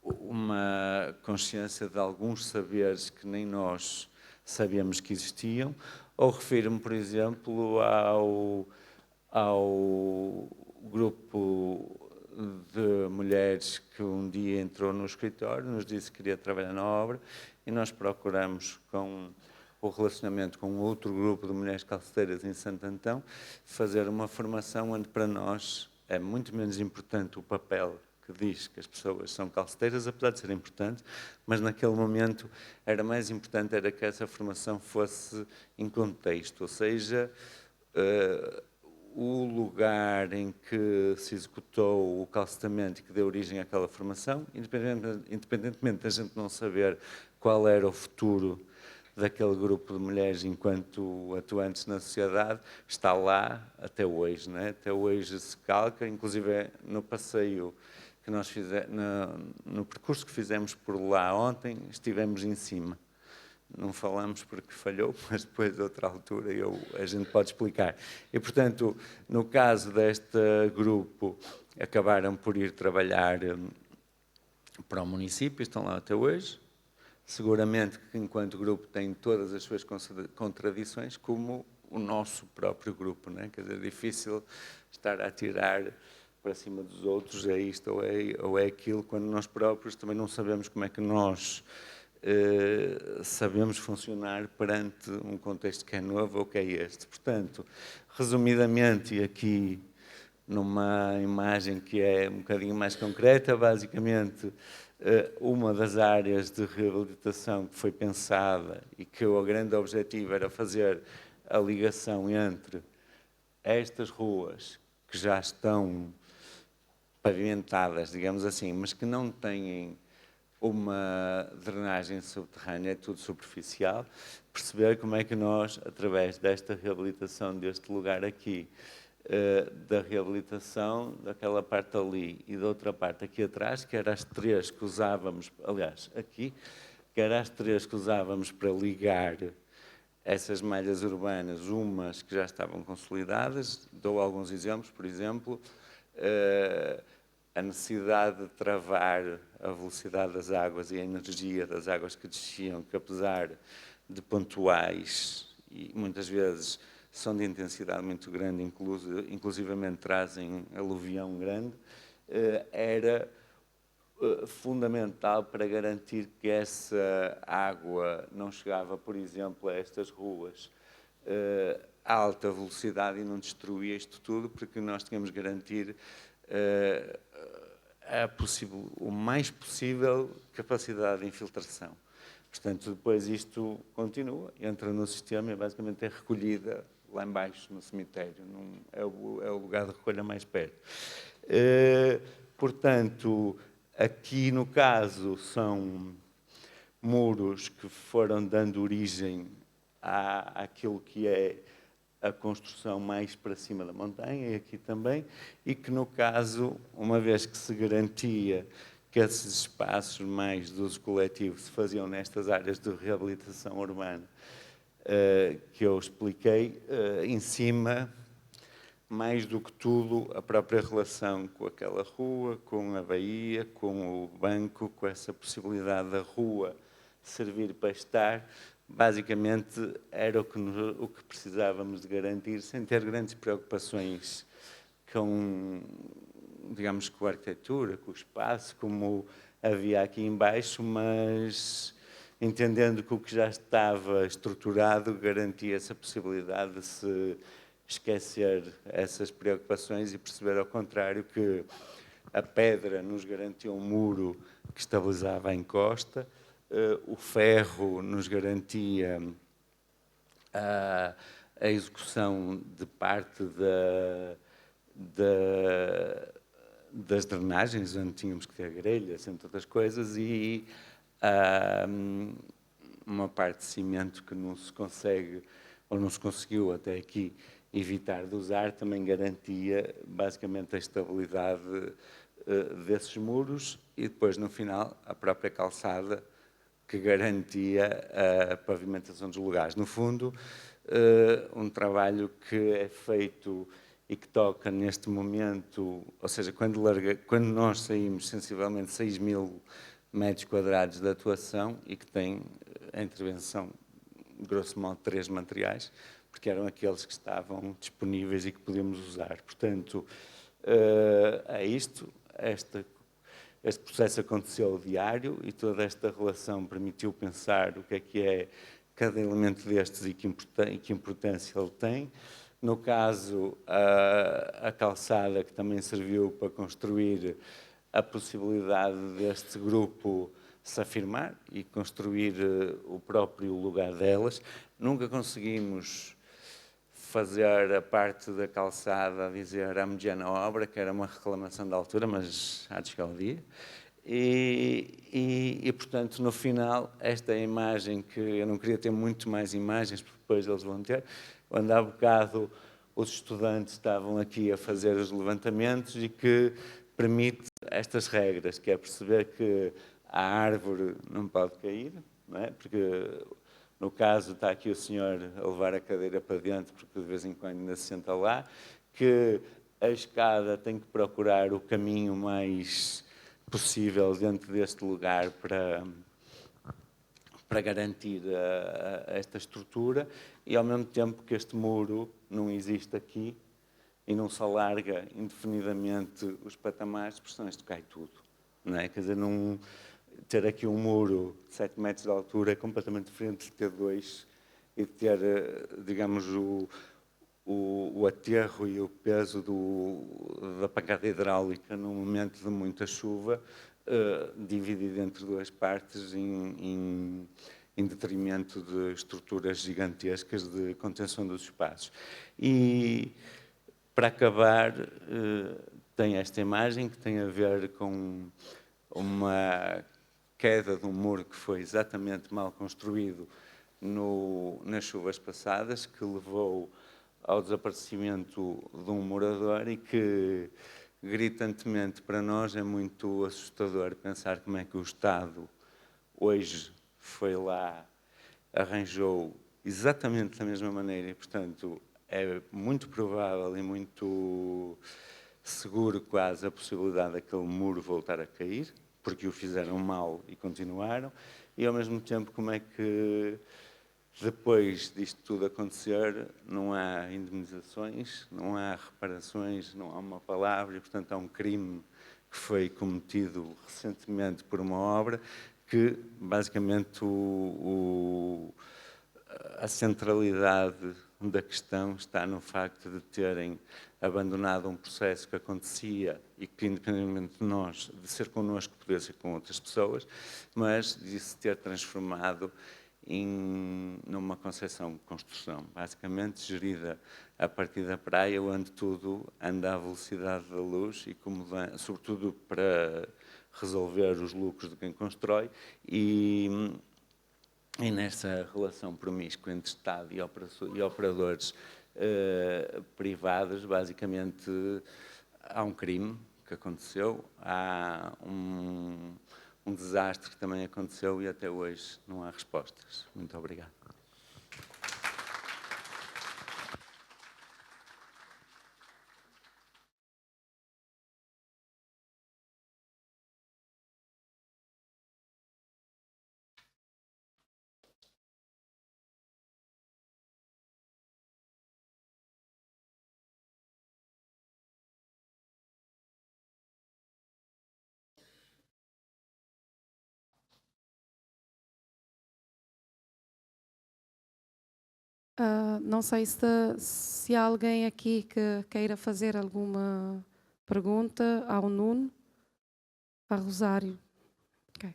uma consciência de alguns saberes que nem nós sabíamos que existiam. Ou refiro-me, por exemplo, ao grupo de mulheres que um dia entrou no escritório, nos disse que queria trabalhar na obra, e nós procuramos, com o relacionamento com outro grupo de mulheres calceteiras em Santo Antão, fazer uma formação onde para nós é muito menos importante o papel que diz que as pessoas são calceteiras, apesar de ser importante, mas naquele momento era mais importante era que essa formação fosse em contexto, ou seja, o lugar em que se executou o calcetamento e que deu origem àquela formação, independentemente da gente não saber qual era o futuro daquele grupo de mulheres enquanto atuantes na sociedade, está lá até hoje, não é? Até hoje se calca, inclusive no passeio que nós fizemos, no percurso que fizemos por lá ontem, estivemos em cima. Não falamos porque falhou, mas depois, de outra altura, a gente pode explicar. E, portanto, no caso deste grupo, acabaram por ir trabalhar para o município, estão lá até hoje. Seguramente que, enquanto grupo, tem todas as suas contradições, como o nosso próprio grupo, não é? Quer dizer, é difícil estar a atirar para cima dos outros, é isto ou é aquilo, quando nós próprios também não sabemos como é que nós sabemos funcionar perante um contexto que é novo ou que é este. Portanto, resumidamente, e aqui numa imagem que é um bocadinho mais concreta, basicamente, uma das áreas de reabilitação que foi pensada e que o grande objetivo era fazer a ligação entre estas ruas que já estão pavimentadas, digamos assim, mas que não têm uma drenagem subterrânea, é tudo superficial, perceber como é que nós, através desta reabilitação deste lugar aqui, da reabilitação daquela parte ali e da outra parte aqui atrás, que eram as três que usávamos, aliás, aqui, que eram as três que usávamos para ligar essas malhas urbanas, umas que já estavam consolidadas, dou alguns exemplos, por exemplo, a necessidade de travar a velocidade das águas e a energia das águas que desciam, que apesar de pontuais e muitas vezes são de intensidade muito grande, inclusivamente trazem aluvião grande, era fundamental para garantir que essa água não chegava, por exemplo, a estas ruas a alta velocidade e não destruía isto tudo, porque nós tínhamos de garantir o mais possível capacidade de infiltração. Portanto, depois isto continua, entra no sistema e basicamente é recolhida lá embaixo no cemitério, é o lugar de recolha mais perto. Portanto, aqui no caso são muros que foram dando origem àquilo que é a construção mais para cima da montanha, e aqui também, e que no caso, uma vez que se garantia que esses espaços mais de uso coletivo se faziam nestas áreas de reabilitação urbana que eu expliquei, em cima, mais do que tudo, a própria relação com aquela rua, com a baía, com o banco, com essa possibilidade da rua servir para estar, basicamente era o que precisávamos de garantir, sem ter grandes preocupações com, digamos, com a arquitetura, com o espaço, como havia aqui embaixo, mas entendendo que o que já estava estruturado garantia essa possibilidade de se esquecer essas preocupações e perceber, ao contrário, que a pedra nos garantia um muro que estabilizava a encosta, o ferro nos garantia a execução de parte das drenagens, onde tínhamos que ter grelhas, entre outras coisas, e uma parte de cimento que não se consegue, ou não se conseguiu até aqui, evitar de usar, também garantia basicamente a estabilidade desses muros e depois, no final, a própria calçada que garantia a pavimentação dos lugares. No fundo, um trabalho que é feito e que toca neste momento, ou seja, quando nós saímos sensivelmente 6.000 metros quadrados de atuação e que tem a intervenção, grosso modo, 3 materiais, porque eram aqueles que estavam disponíveis e que podíamos usar. Portanto, é isto, este processo aconteceu diário e toda esta relação permitiu pensar o que é cada elemento destes e que importância ele tem. No caso, a calçada, que também serviu para construir a possibilidade deste grupo se afirmar e construir o próprio lugar delas. Nunca conseguimos fazer a parte da calçada a dizer a mediana obra, que era uma reclamação da altura, mas há de chegar o dia. E, portanto, no final, esta é a imagem que eu não queria ter muito mais imagens, porque depois eles vão ter. Quando há bocado os estudantes estavam aqui a fazer os levantamentos e que permite estas regras, que é perceber que a árvore não pode cair, não é? Porque no caso está aqui o senhor a levar a cadeira para dentro, porque de vez em quando ainda se senta lá, que a escada tem que procurar o caminho mais possível dentro deste lugar para garantir esta estrutura e, ao mesmo tempo, que este muro não existe aqui e não se alarga indefinidamente os patamares, porque senão isto cai tudo. Não é? Quer dizer, ter aqui um muro de 7 metros de altura é completamente diferente de ter 2 e de ter, digamos, o aterro e o peso da pancada hidráulica num momento de muita chuva, dividido entre 2 partes em detrimento de estruturas gigantescas de contenção dos espaços. E, para acabar, tem esta imagem que tem a ver com uma queda de um muro que foi exatamente mal construído nas chuvas passadas, que levou ao desaparecimento de um morador e que, gritantemente, para nós é muito assustador pensar como é que o Estado hoje foi lá, arranjou exatamente da mesma maneira e, portanto, é muito provável e muito seguro quase a possibilidade daquele muro voltar a cair, porque o fizeram mal e continuaram, e ao mesmo tempo como é que Depois disto tudo acontecer, não há indemnizações, não há reparações, não há uma palavra, e, portanto, há um crime que foi cometido recentemente por uma obra que, basicamente, a centralidade da questão está no facto de terem abandonado um processo que acontecia e que, independentemente de nós, de ser connosco, podia ser com outras pessoas, mas de se ter transformado numa concessão de construção, basicamente gerida a partir da praia, onde tudo anda à velocidade da luz e, sobretudo, para resolver os lucros de quem constrói e nessa relação promíscua entre Estado e operadores privados, basicamente, há um crime que aconteceu, há um desastre que também aconteceu e até hoje não há respostas. Muito obrigado. Não sei se há alguém aqui que queira fazer alguma pergunta ao Nuno, a Rosário. Okay.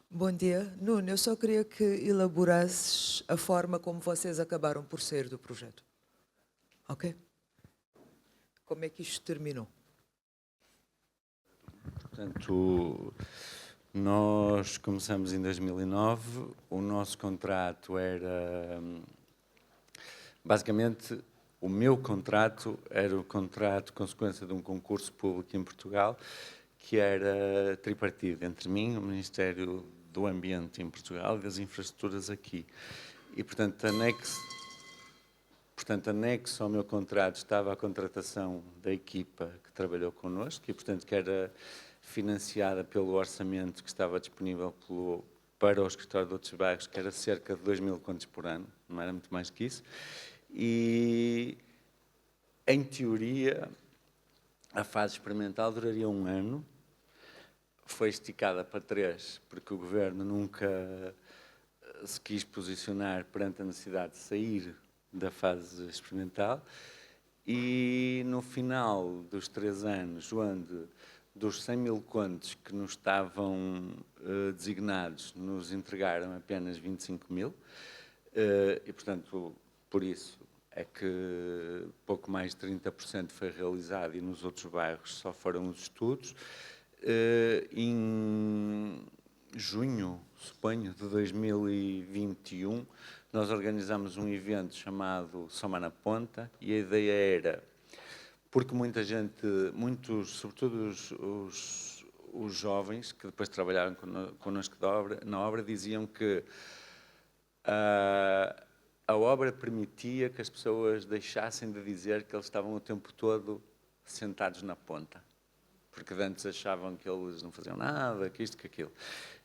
Bom dia. Nuno, eu só queria que elaborasses a forma como vocês acabaram por sair do projeto. Ok? Como é que isto terminou? Portanto, nós começamos em 2009, o nosso contrato era... Basicamente, o meu contrato era o contrato consequência de um concurso público em Portugal, que era tripartido entre mim, o Ministério do Ambiente em Portugal e das Infraestruturas aqui. E, portanto, anexo ao meu contrato estava a contratação da equipa que trabalhou connosco e, portanto, que era financiada pelo orçamento que estava disponível para o escritório de outros bairros, que era cerca de 2.000 contos por ano, não era muito mais que isso. E, em teoria, a fase experimental duraria 1 ano, foi esticada para 3, porque o Governo nunca se quis posicionar perante a necessidade de sair da fase experimental e no final dos 3 anos, onde dos 100.000 contos que nos estavam designados, nos entregaram apenas 25.000 e, portanto, por isso é que pouco mais de 30% foi realizado e nos outros bairros só foram os estudos. Em junho, suponho, de 2021, nós organizamos um evento chamado Soma na Ponta e a ideia era, porque muita gente, sobretudo os jovens que depois trabalharam connosco na obra, diziam que a obra permitia que as pessoas deixassem de dizer que eles estavam o tempo todo sentados na ponta, porque antes achavam que eles não faziam nada, que isto, que aquilo.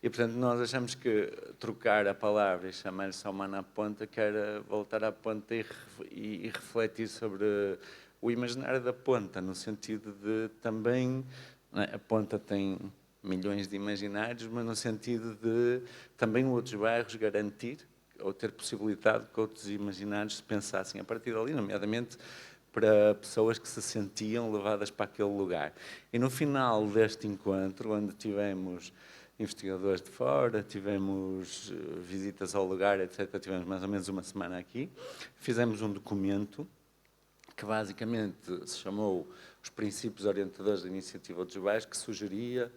E, portanto, nós achamos que trocar a palavra e chamar-lhe só uma na ponta, que era voltar à ponta e refletir sobre o imaginário da ponta, no sentido de também, a ponta tem milhões de imaginários, mas no sentido de também outros bairros garantir ou ter possibilidade que outros imaginários se pensassem a partir dali, nomeadamente para pessoas que se sentiam levadas para aquele lugar. E no final deste encontro, onde tivemos investigadores de fora, tivemos visitas ao lugar, etc., tivemos mais ou menos uma semana aqui, fizemos um documento que basicamente se chamou Os Princípios Orientadores da Iniciativa dos Bairros, que sugeria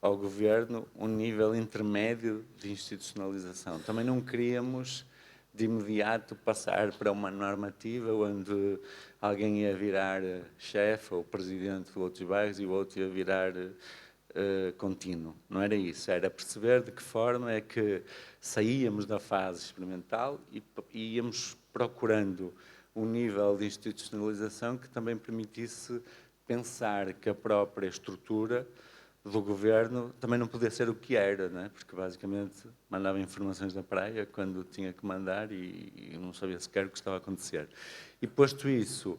ao Governo um nível intermédio de institucionalização. Também não queríamos, de imediato, passar para uma normativa onde alguém ia virar chefe ou presidente de outros bairros e o outro ia virar contínuo. Não era isso, era perceber de que forma é que saíamos da fase experimental e íamos procurando um nível de institucionalização que também permitisse pensar que a própria estrutura do governo também não podia ser o que era, não é? Porque basicamente mandava informações da praia quando tinha que mandar e não sabia sequer o que estava a acontecer. E posto isso,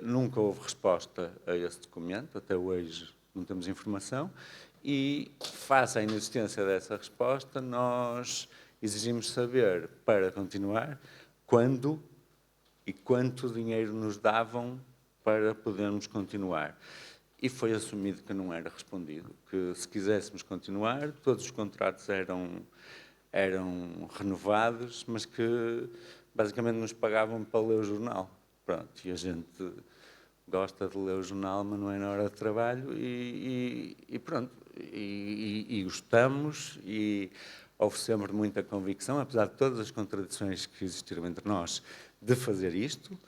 nunca houve resposta a esse documento, até hoje não temos informação, e face à inexistência dessa resposta, nós exigimos saber, para continuar, quando e quanto dinheiro nos davam para podermos continuar. E foi assumido que não era respondido, que se quiséssemos continuar, todos os contratos eram renovados, mas que basicamente nos pagavam para ler o jornal. Pronto, e a gente gosta de ler o jornal, mas não é na hora de trabalho, e pronto, e gostamos, e houve sempre muita convicção, apesar de todas as contradições que existiram entre nós, de fazer isto.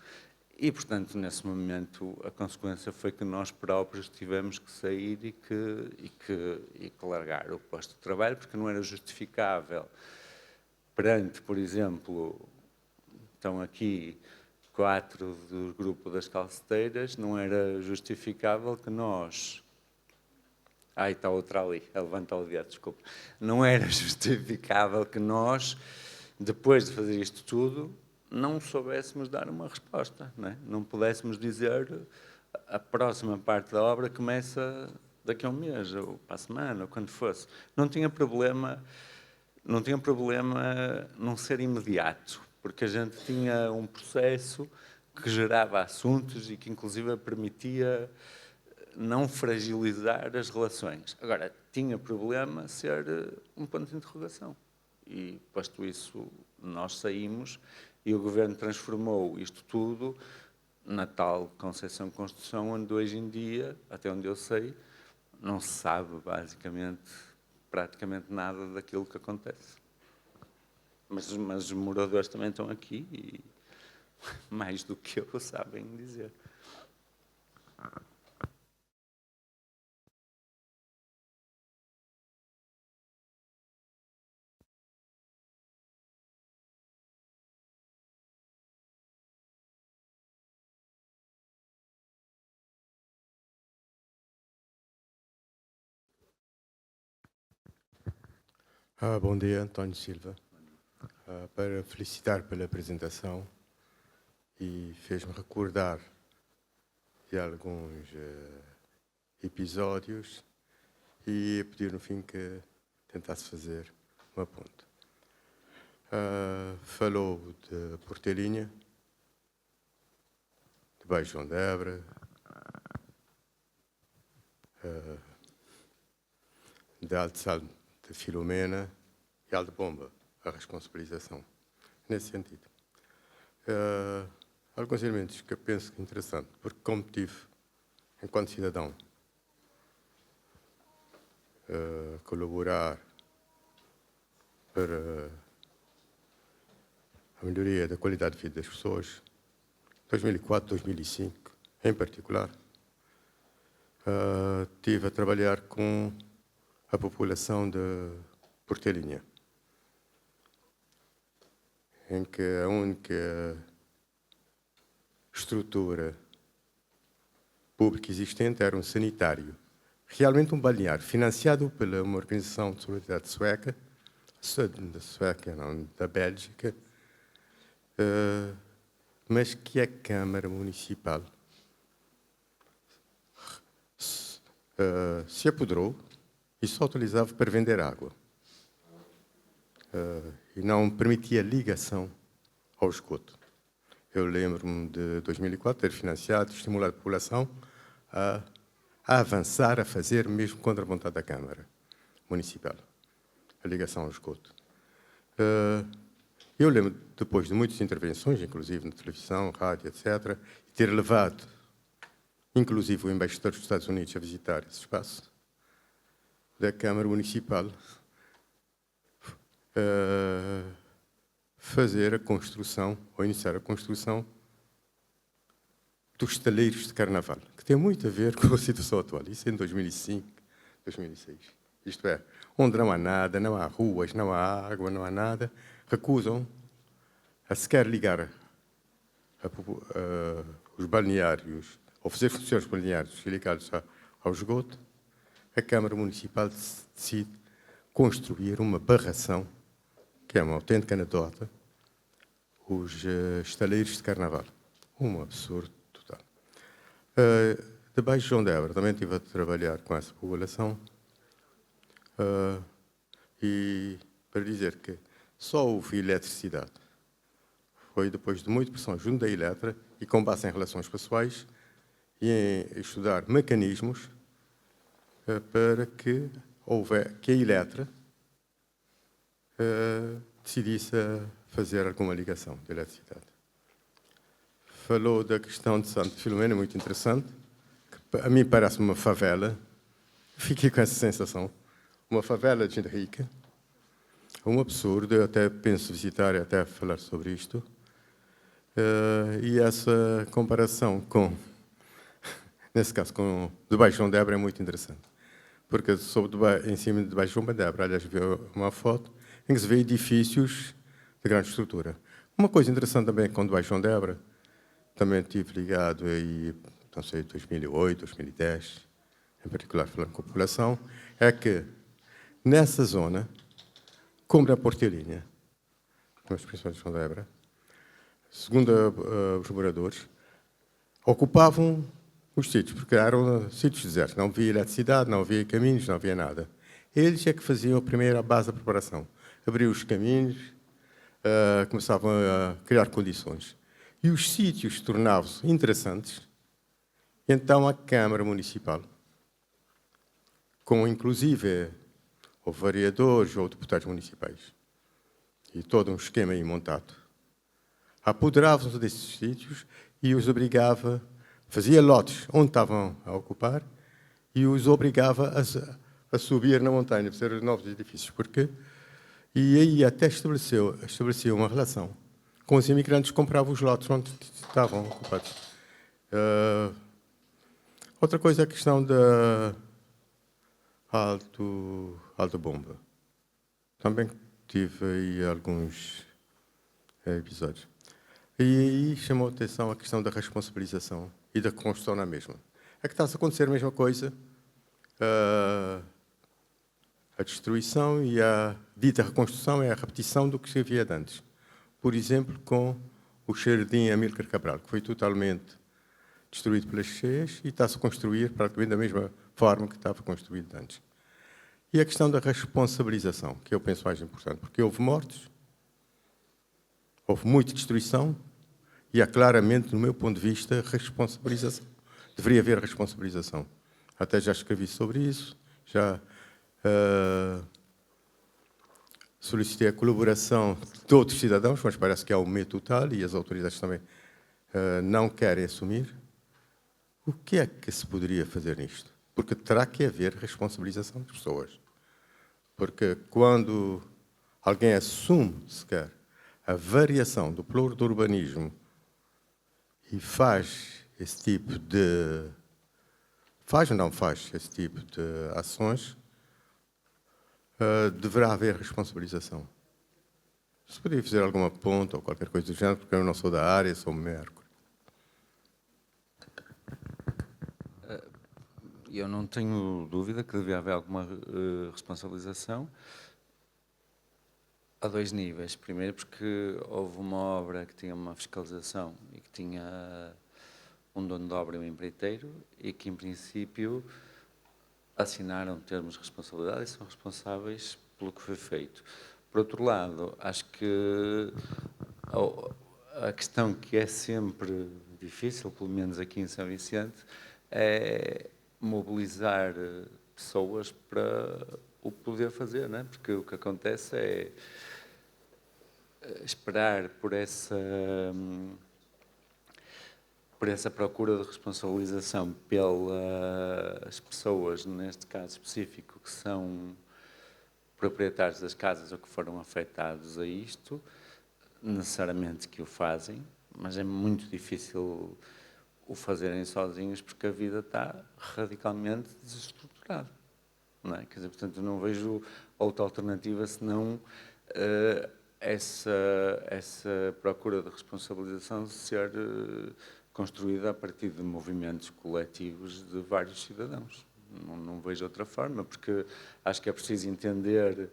E, portanto, nesse momento, a consequência foi que nós próprios tivemos que sair e que largar o posto de trabalho, porque não era justificável perante, por exemplo, estão aqui 4 do grupo das calceteiras, não era justificável que nós... está outra ali, levanta o dedo, desculpa. Não era justificável que nós, depois de fazer isto tudo, não soubéssemos dar uma resposta, não é? Não pudéssemos dizer a próxima parte da obra começa daqui a um mês, ou para a semana, ou quando fosse. Não tinha problema não ser imediato, porque a gente tinha um processo que gerava assuntos e que inclusive permitia não fragilizar as relações. Agora, tinha problema ser um ponto de interrogação. E, posto isso, nós saímos e o Governo transformou isto tudo na tal Conceição de Construção, onde hoje em dia, até onde eu sei, não se sabe, basicamente, praticamente nada daquilo que acontece. Mas os moradores também estão aqui e, mais do que eu, sabem dizer. Bom dia, António Silva. Para felicitar pela apresentação e fez-me recordar de alguns episódios e pedir no fim que tentasse fazer um aponto. Falou de Portelinha, de Baixo João de Évora, de Alto de Filomena e Aldebomba, a responsabilização. Nesse sentido. Alguns elementos que eu penso que é interessante, porque como tive, enquanto cidadão, colaborar para a melhoria da qualidade de vida das pessoas, 2004, 2005, em particular, estive a trabalhar com a população de Portelinha, em que a única estrutura pública existente era um sanitário, realmente um balneário, financiado pela uma organização de solidariedade sueca, da Bélgica, mas que a Câmara Municipal se apoderou e só utilizava para vender água. E não permitia ligação ao esgoto. Eu lembro-me de 2004 ter financiado, estimulado a população a avançar, a fazer, mesmo contra a vontade da Câmara Municipal, a ligação ao esgoto. Eu lembro, depois de muitas intervenções, inclusive na televisão, rádio, etc., ter levado, inclusive, o embaixador dos Estados Unidos a visitar esse espaço da Câmara Municipal, fazer a construção, ou iniciar a construção, dos estaleiros de Carnaval, que tem muito a ver com a situação atual. Isso em 2005, 2006. Isto é, onde não há nada, não há ruas, não há água, não há nada, recusam a sequer ligar os balneários ou fazer funções balneares ligadas ao esgoto, a Câmara Municipal decide construir uma barração, que é uma autêntica anedota, os estaleiros de Carnaval. Um absurdo total. Debaixo de João de Évora, também estive a trabalhar com essa população, e para dizer que só houve eletricidade. Foi depois de muita pressão junto da Eletra e com base em relações pessoais e em estudar mecanismos para que a Eletra decidisse fazer alguma ligação de eletricidade. Falou da questão de Santo Filomeno, muito interessante, que a mim parece uma favela. Fiquei com essa sensação. Uma favela de gente rica. Um absurdo, eu até penso visitar e até falar sobre isto. E essa comparação com, nesse caso, com debaixo de João de Évora é muito interessante. Porque em cima de debaixo de João de Évora, aliás, vi uma foto em que se vê edifícios de grande estrutura. Uma coisa interessante também com debaixo de João de Évora, também estive ligado aí, não sei, 2008, 2010, em particular falando com a população, é que nessa zona, como na Portelinha, nas prisões de João de Évora, segundo os moradores, ocupavam os sítios, porque eram sítios desertos, não havia eletricidade, não havia caminhos, não havia nada. Eles é que faziam a primeira base da preparação. Abriam os caminhos, começavam a criar condições. E os sítios tornavam-se interessantes. Então a Câmara Municipal, com inclusive ou vereadores ou deputados municipais, e todo um esquema aí montado, apoderavam-se desses sítios e os obrigava, fazia lotes onde estavam a ocupar e os obrigava a subir na montanha, a fazer novos edifícios. Porquê? E aí até estabeleceu uma relação com os imigrantes que compravam os lotes onde estavam ocupados. Outra coisa é a questão da Alto Bomba. Também tive aí alguns episódios. E aí chamou a atenção a questão da responsabilização e da construção na mesma. É que está-se a acontecer a mesma coisa, a destruição e a dita reconstrução é a repetição do que se havia antes. Por exemplo, com o Jardim Amílcar Cabral, que foi totalmente destruído pelas cheias e está-se a construir praticamente da mesma forma que estava construído antes. E a questão da responsabilização, que eu penso mais importante, porque houve mortes, houve muita destruição e há claramente, no meu ponto de vista, responsabilização. Deveria haver responsabilização. Até já escrevi sobre isso, já solicitei a colaboração de outros cidadãos, mas parece que há um medo total e as autoridades também não querem assumir. O que é que se poderia fazer nisto? Porque terá que haver responsabilização das pessoas. Porque quando alguém assume sequer a variação do plano do urbanismo e faz esse tipo de... faz ou não faz esse tipo de ações, deverá haver responsabilização. Se poderia fazer alguma ponta ou qualquer coisa do género, porque eu não sou da área, sou Mercury. Eu não tenho dúvida que devia haver alguma responsabilização a dois níveis. Primeiro, porque houve uma obra que tinha uma fiscalização e que tinha um dono de obra e um empreiteiro e que, em princípio, assinaram termos de responsabilidade e são responsáveis pelo que foi feito. Por outro lado, acho que a questão que é sempre difícil, pelo menos aqui em São Vicente, é mobilizar pessoas para o poder fazer, não é? Porque o que acontece é esperar por essa procura de responsabilização pelas pessoas, neste caso específico, que são proprietários das casas ou que foram afetados a isto, necessariamente que o fazem, mas é muito difícil o fazerem sozinhos porque a vida está radicalmente desestruturada, não é? Quer dizer, portanto, eu não vejo outra alternativa senão essa procura de responsabilização ser construída a partir de movimentos coletivos de vários cidadãos. Não vejo outra forma, porque acho que é preciso entender,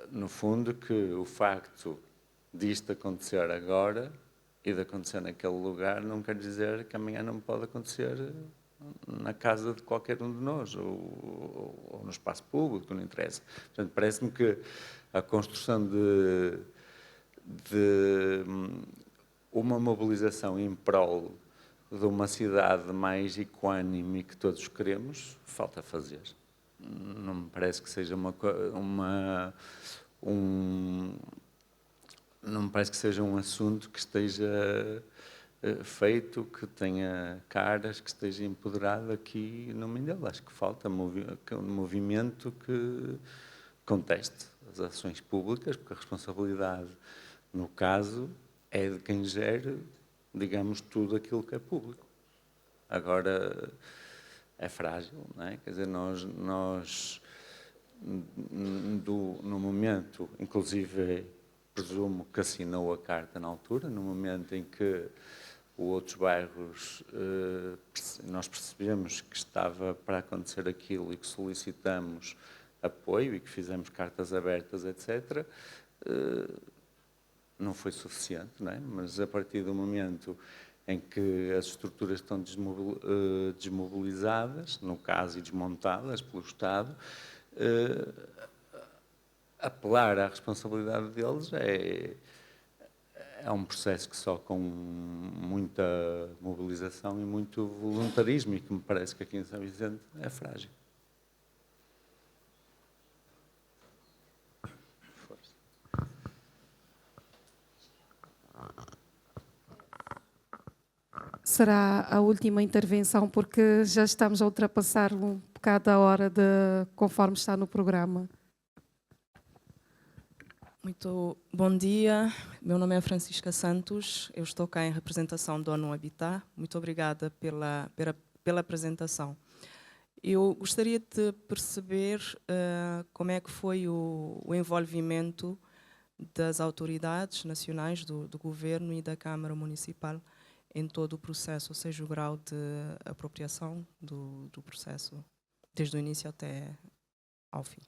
no fundo, que o facto disto acontecer agora e de acontecer naquele lugar não quer dizer que amanhã não pode acontecer na casa de qualquer um de nós, ou no espaço público, não interessa. Portanto, parece-me que a construção de uma mobilização em prol de uma cidade mais equânime que todos queremos, falta fazer. Não me parece que seja não me parece que seja um assunto que esteja feito, que tenha caras, que esteja empoderado aqui no Mindelo. Acho que falta um movimento que conteste as ações públicas, porque a responsabilidade, no caso, é de quem gere, digamos, tudo aquilo que é público. Agora, é frágil, não é? Quer dizer, nós no momento, inclusive, presumo que assinou a carta na altura, no momento em que os outros bairros, nós percebemos que estava para acontecer aquilo e que solicitamos apoio e que fizemos cartas abertas, etc., não foi suficiente, não é? Mas a partir do momento em que as estruturas estão desmobilizadas, no caso, e desmontadas pelo Estado, apelar à responsabilidade deles é um processo que só com muita mobilização e muito voluntarismo, e que me parece que aqui em São Vicente é frágil. Será a última intervenção, porque já estamos a ultrapassar um bocado a hora conforme está no programa. Muito bom dia, meu nome é Francisca Santos, eu estou cá em representação do ONU Habitat. Muito obrigada pela apresentação. Eu gostaria de perceber como é que foi o envolvimento das autoridades nacionais, do governo e da Câmara Municipal em todo o processo, ou seja, o grau de apropriação do processo, desde o início até ao fim.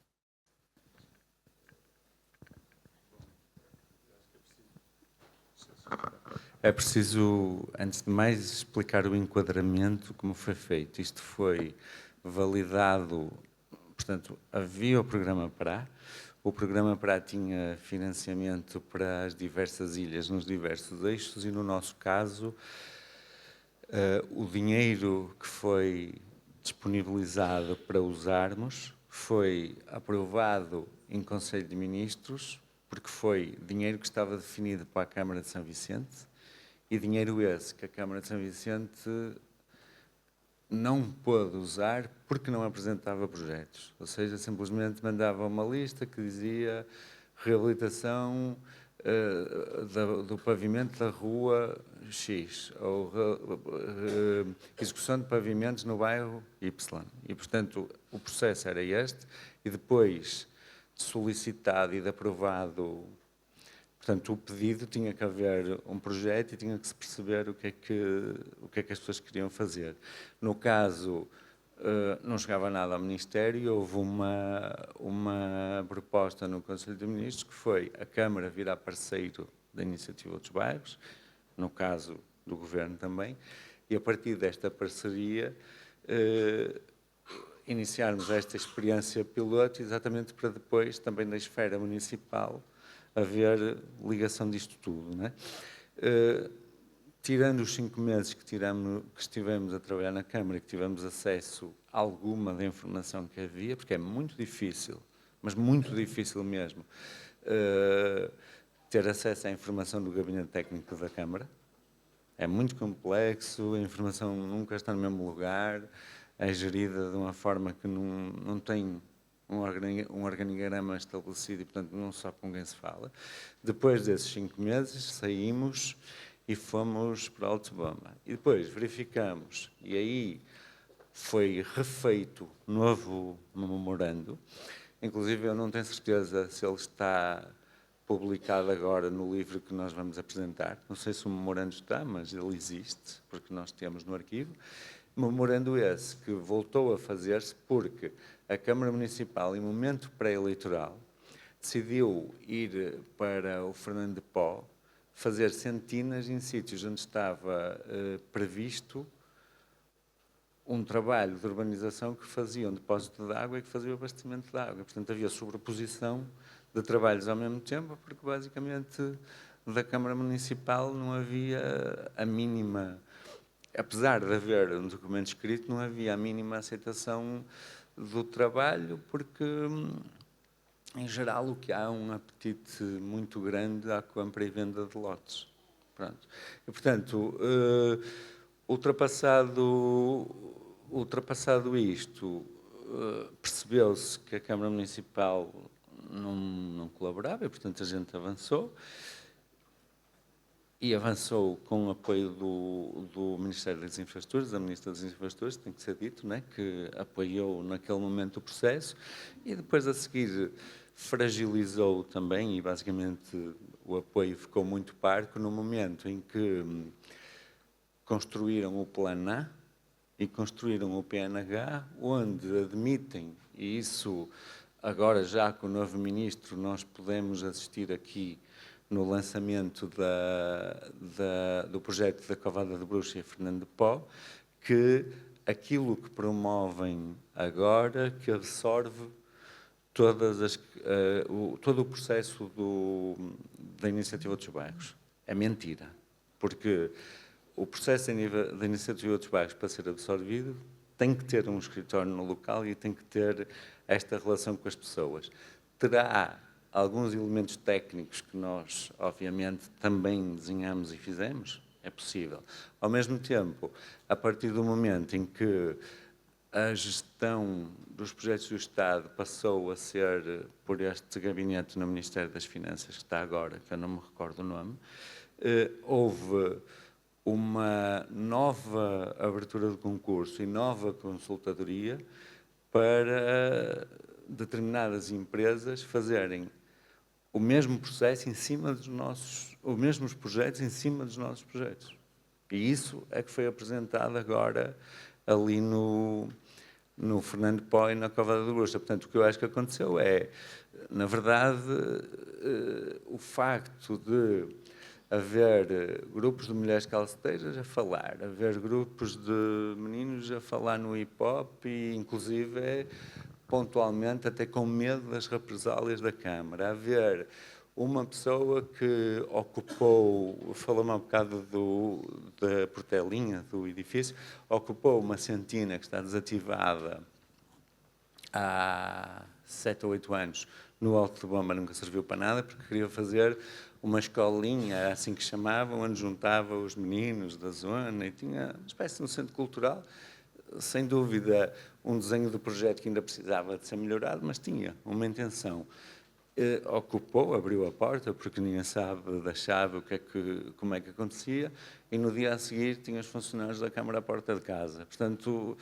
É preciso, antes de mais, explicar o enquadramento, como foi feito. Isto foi validado, portanto, havia o programa PRA. O programa PRA tinha financiamento para as diversas ilhas, nos diversos eixos, e no nosso caso, o dinheiro que foi disponibilizado para usarmos foi aprovado em Conselho de Ministros, porque foi dinheiro que estava definido para a Câmara de São Vicente, e dinheiro esse que a Câmara de São Vicente não pôde usar porque não apresentava projetos. Ou seja, simplesmente mandava uma lista que dizia reabilitação do pavimento da rua X, ou execução de pavimentos no bairro Y. E, portanto, o processo era este, e depois de solicitado e de aprovado, portanto, o pedido, tinha que haver um projeto e tinha que se perceber o que é que as pessoas queriam fazer. No caso, não chegava nada ao Ministério, houve uma proposta no Conselho de Ministros, que foi a Câmara virar parceiro da Iniciativa dos Bairros, no caso do Governo também, e a partir desta parceria iniciarmos esta experiência piloto, exatamente para depois, também na esfera municipal, haver ligação disto tudo, não é? Tirando os 5 meses que estivemos a trabalhar na Câmara e que tivemos acesso a alguma da informação que havia, porque é muito difícil, mas muito difícil mesmo, ter acesso à informação do Gabinete Técnico da Câmara. É muito complexo, a informação nunca está no mesmo lugar, é gerida de uma forma que não tem um organigrama estabelecido e, portanto, não se sabe com quem se fala. Depois desses 5 meses, saímos e fomos para Alto Bamba. E depois verificamos, e aí foi refeito novo memorando. Inclusive, eu não tenho certeza se ele está publicado agora no livro que nós vamos apresentar. Não sei se o memorando está, mas ele existe, porque nós temos no arquivo. Memorando esse que voltou a fazer-se porque a Câmara Municipal, em momento pré-eleitoral, decidiu ir para o Fernando de Pó fazer centinas em sítios onde estava previsto um trabalho de urbanização que fazia um depósito de água e que fazia o abastecimento de água. Portanto, havia sobreposição de trabalhos ao mesmo tempo, porque basicamente da Câmara Municipal não havia a mínima, apesar de haver um documento escrito, não havia a mínima aceitação do trabalho, porque em geral o que há é um apetite muito grande à compra e venda de lotes. Pronto. E, portanto, ultrapassado isto, percebeu-se que a Câmara Municipal não colaborava e, portanto, a gente avançou. E avançou com o apoio do Ministério das Infraestruturas, da Ministra das Infraestruturas, tem que ser dito, né, que apoiou naquele momento o processo, e depois a seguir fragilizou também, e basicamente o apoio ficou muito parco no momento em que construíram o Plano A e construíram o PNH, onde admitem, e isso agora já com o novo Ministro nós podemos assistir aqui no lançamento do projeto da Covada de Bruxa e Fernando de Pó, que aquilo que promovem agora, que absorve todo o processo da iniciativa dos bairros. É mentira, porque o processo da iniciativa dos bairros, para ser absorvido, tem que ter um escritório no local e tem que ter esta relação com as pessoas. Terá alguns elementos técnicos que nós, obviamente, também desenhamos e fizemos, é possível. Ao mesmo tempo, a partir do momento em que a gestão dos projetos do Estado passou a ser por este gabinete no Ministério das Finanças, que está agora, que eu não me recordo o nome, houve uma nova abertura de concurso e nova consultadoria para determinadas empresas fazerem o mesmo processo em cima dos os mesmos projetos em cima dos nossos projetos. E isso é que foi apresentado agora ali no Fernando de Pó e na Covada de Bruxa. Portanto, o que eu acho que aconteceu é, na verdade, o facto de haver grupos de mulheres calceteiras a falar, haver grupos de meninos a falar no hip-hop e, inclusive, pontualmente, até com medo das represálias da Câmara. Haver uma pessoa que ocupou, falou-me há um bocado da portelinha do edifício, ocupou uma sentina que está desativada há 7 ou 8 anos no Alto de Bomba, nunca serviu para nada, porque queria fazer uma escolinha, assim que chamavam, onde juntava os meninos da zona e tinha uma espécie de um centro cultural. Sem dúvida, um desenho do projeto que ainda precisava de ser melhorado, mas tinha uma intenção. Ocupou, abriu a porta, porque ninguém sabe da chave como é que acontecia, e no dia a seguir tinha os funcionários da Câmara à porta de casa. Portanto,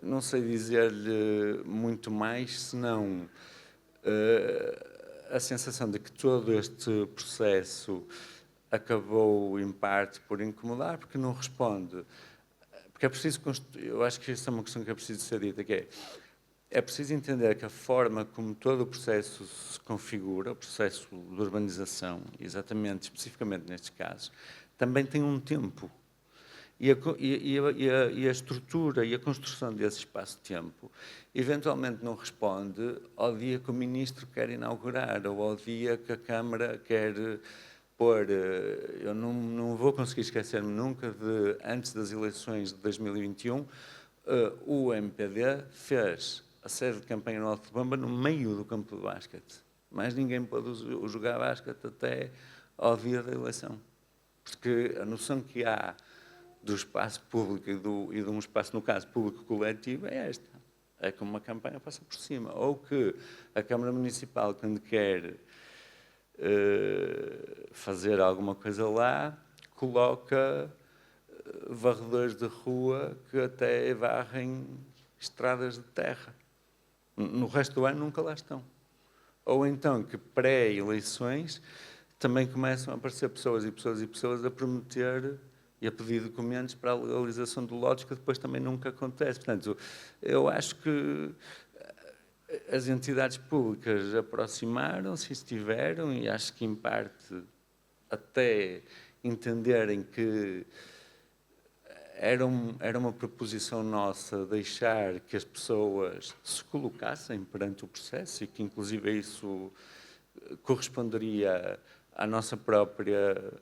não sei dizer-lhe muito mais, senão a sensação de que todo este processo acabou, em parte, por incomodar, porque não responde. Porque é preciso, eu acho que esta é uma questão que é preciso ser dita, que é preciso entender que a forma como todo o processo se configura, o processo de urbanização, exatamente, especificamente nestes casos, também tem um tempo. E a estrutura e a construção desse espaço-tempo eventualmente não responde ao dia que o Ministro quer inaugurar ou ao dia que a Câmara quer pôr. Eu não vou conseguir esquecer-me nunca de, antes das eleições de 2021, o MPD fez a sede de campanha no Alto de Bomba no meio do campo de basquete. Mais ninguém pôde jogar basquete até ao dia da eleição. Porque a noção que há do espaço público e de um espaço, no caso, público coletivo, é esta. É que uma campanha passa por cima. Ou que a Câmara Municipal, quando quer fazer alguma coisa lá, coloca varredores de rua que até varrem estradas de terra. No resto do ano nunca lá estão. Ou então que pré-eleições também começam a aparecer pessoas e pessoas e pessoas a prometer e a pedir documentos para a legalização do lotes, que depois também nunca acontece. Portanto, eu acho que as entidades públicas aproximaram-se, estiveram, e acho que, em parte, até entenderem que era uma proposição nossa deixar que as pessoas se colocassem perante o processo e que, inclusive, isso corresponderia à nossa própria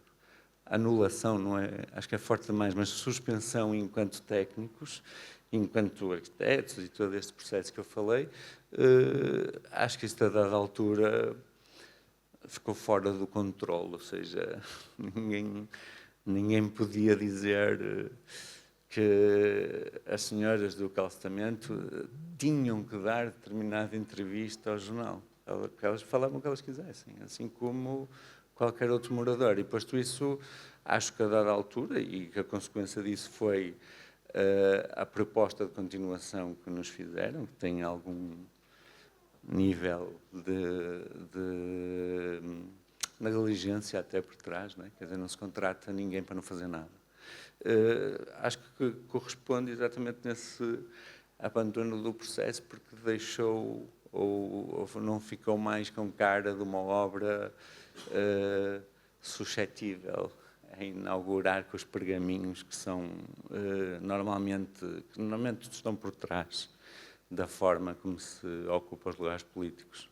anulação, não é? Acho que é forte demais, mas suspensão enquanto técnicos, enquanto arquitetos e todo este processo que eu falei, acho que isto a dada altura ficou fora do controle, ou seja, ninguém podia dizer que as senhoras do calçamento tinham que dar determinada entrevista ao jornal. Elas falavam o que elas quisessem, assim como qualquer outro morador. E posto isso, acho que a dada altura, e que a consequência disso foi a proposta de continuação que nos fizeram, que tem algum nível de negligência até por trás, não é? Quer dizer, não se contrata ninguém para não fazer nada. Acho que corresponde exatamente nesse abandono do processo, porque deixou ou não ficou mais com cara de uma obra suscetível a inaugurar com os pergaminhos que são normalmente estão por trás da forma como se ocupa os lugares políticos.